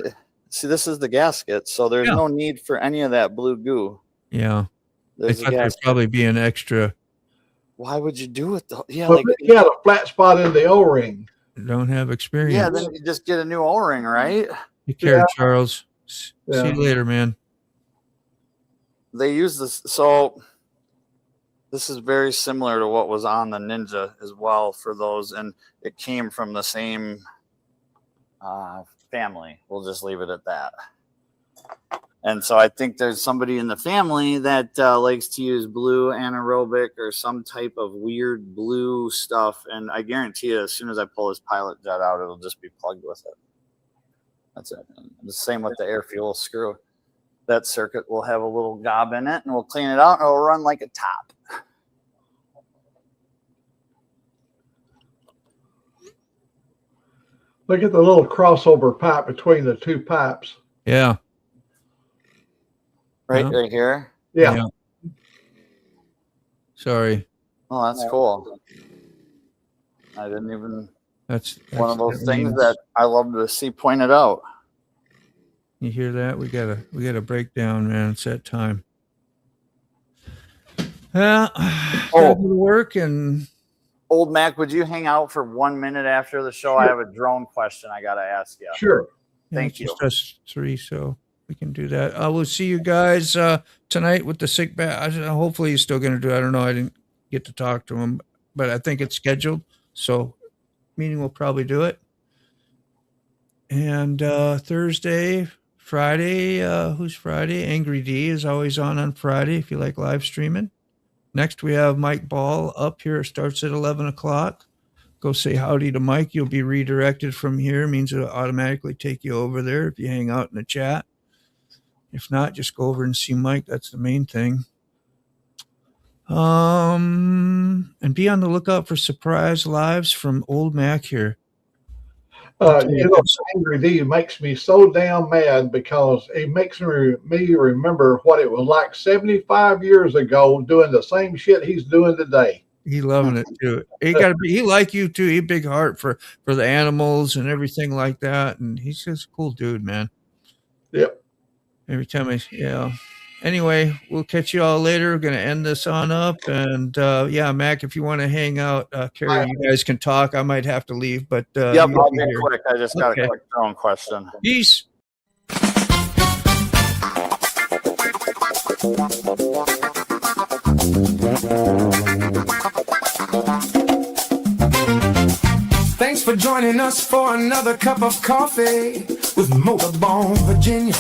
see, this is the gasket, so there's no need for any of that blue goo. Yeah. There'd probably be an extra. Why would you do it though? Yeah, well, you got a flat spot in the O-ring. Don't have experience. Yeah, then you just get a new O-ring, right? Take care, Charles. See you later, man. They use this, so this is very similar to what was on the Ninja as well for those, and it came from the same family. We'll just leave it at that. And so I think there's somebody in the family that likes to use blue anaerobic or some type of weird blue stuff. And I guarantee you, as soon as I pull this pilot jet out, it'll just be plugged with it. That's it. The same with the air fuel screw. That circuit will have a little gob in it, and we'll clean it out, and it'll run like a top. Look at the little crossover pipe between the two pipes. Yeah. Right here? Yeah. Sorry. Oh, that's cool. I didn't even. That's one of those things that I love to see pointed out. You hear that? We got a breakdown, man. It's that time. Well, work and. Old Mac, would you hang out for 1 minute after the show? Sure. I have a drone question I got to ask you. Sure. Thank you. Just us three, so we can do that. We'll see you guys tonight with the sick bat. Hopefully he's still going to do it. I don't know. I didn't get to talk to him, but I think it's scheduled. So meeting will probably do it. And Thursday, Friday, who's Friday? Angry D is always on Friday if you like live streaming. Next, we have Mike Ball up here. It starts at 11 o'clock. Go say howdy to Mike. You'll be redirected from here. It means it'll automatically take you over there if you hang out in the chat. If not, just go over and see Mike. That's the main thing. And be on the lookout for surprise lives from Old Mac here. Angry D makes me so damn mad because it makes me remember what it was like 75 years ago doing the same shit he's doing today. He loving it too. He like you too. He big heart for the animals and everything like that. And he's just a cool dude, man. Yep. Every time anyway, we'll catch you all later. We're going to end this on up. And Mac, if you want to hang out, Carrie, you guys can talk. I might have to leave, but I'll be quick. I just got a quick drone question. Peace. Thanks for joining us for another cup of coffee with MotoBaum, Virginia.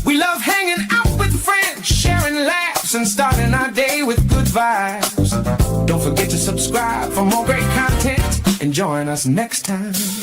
We love hanging out with friends, sharing laughs, and starting our day with good vibes. Don't forget to subscribe for more great content and join us next time.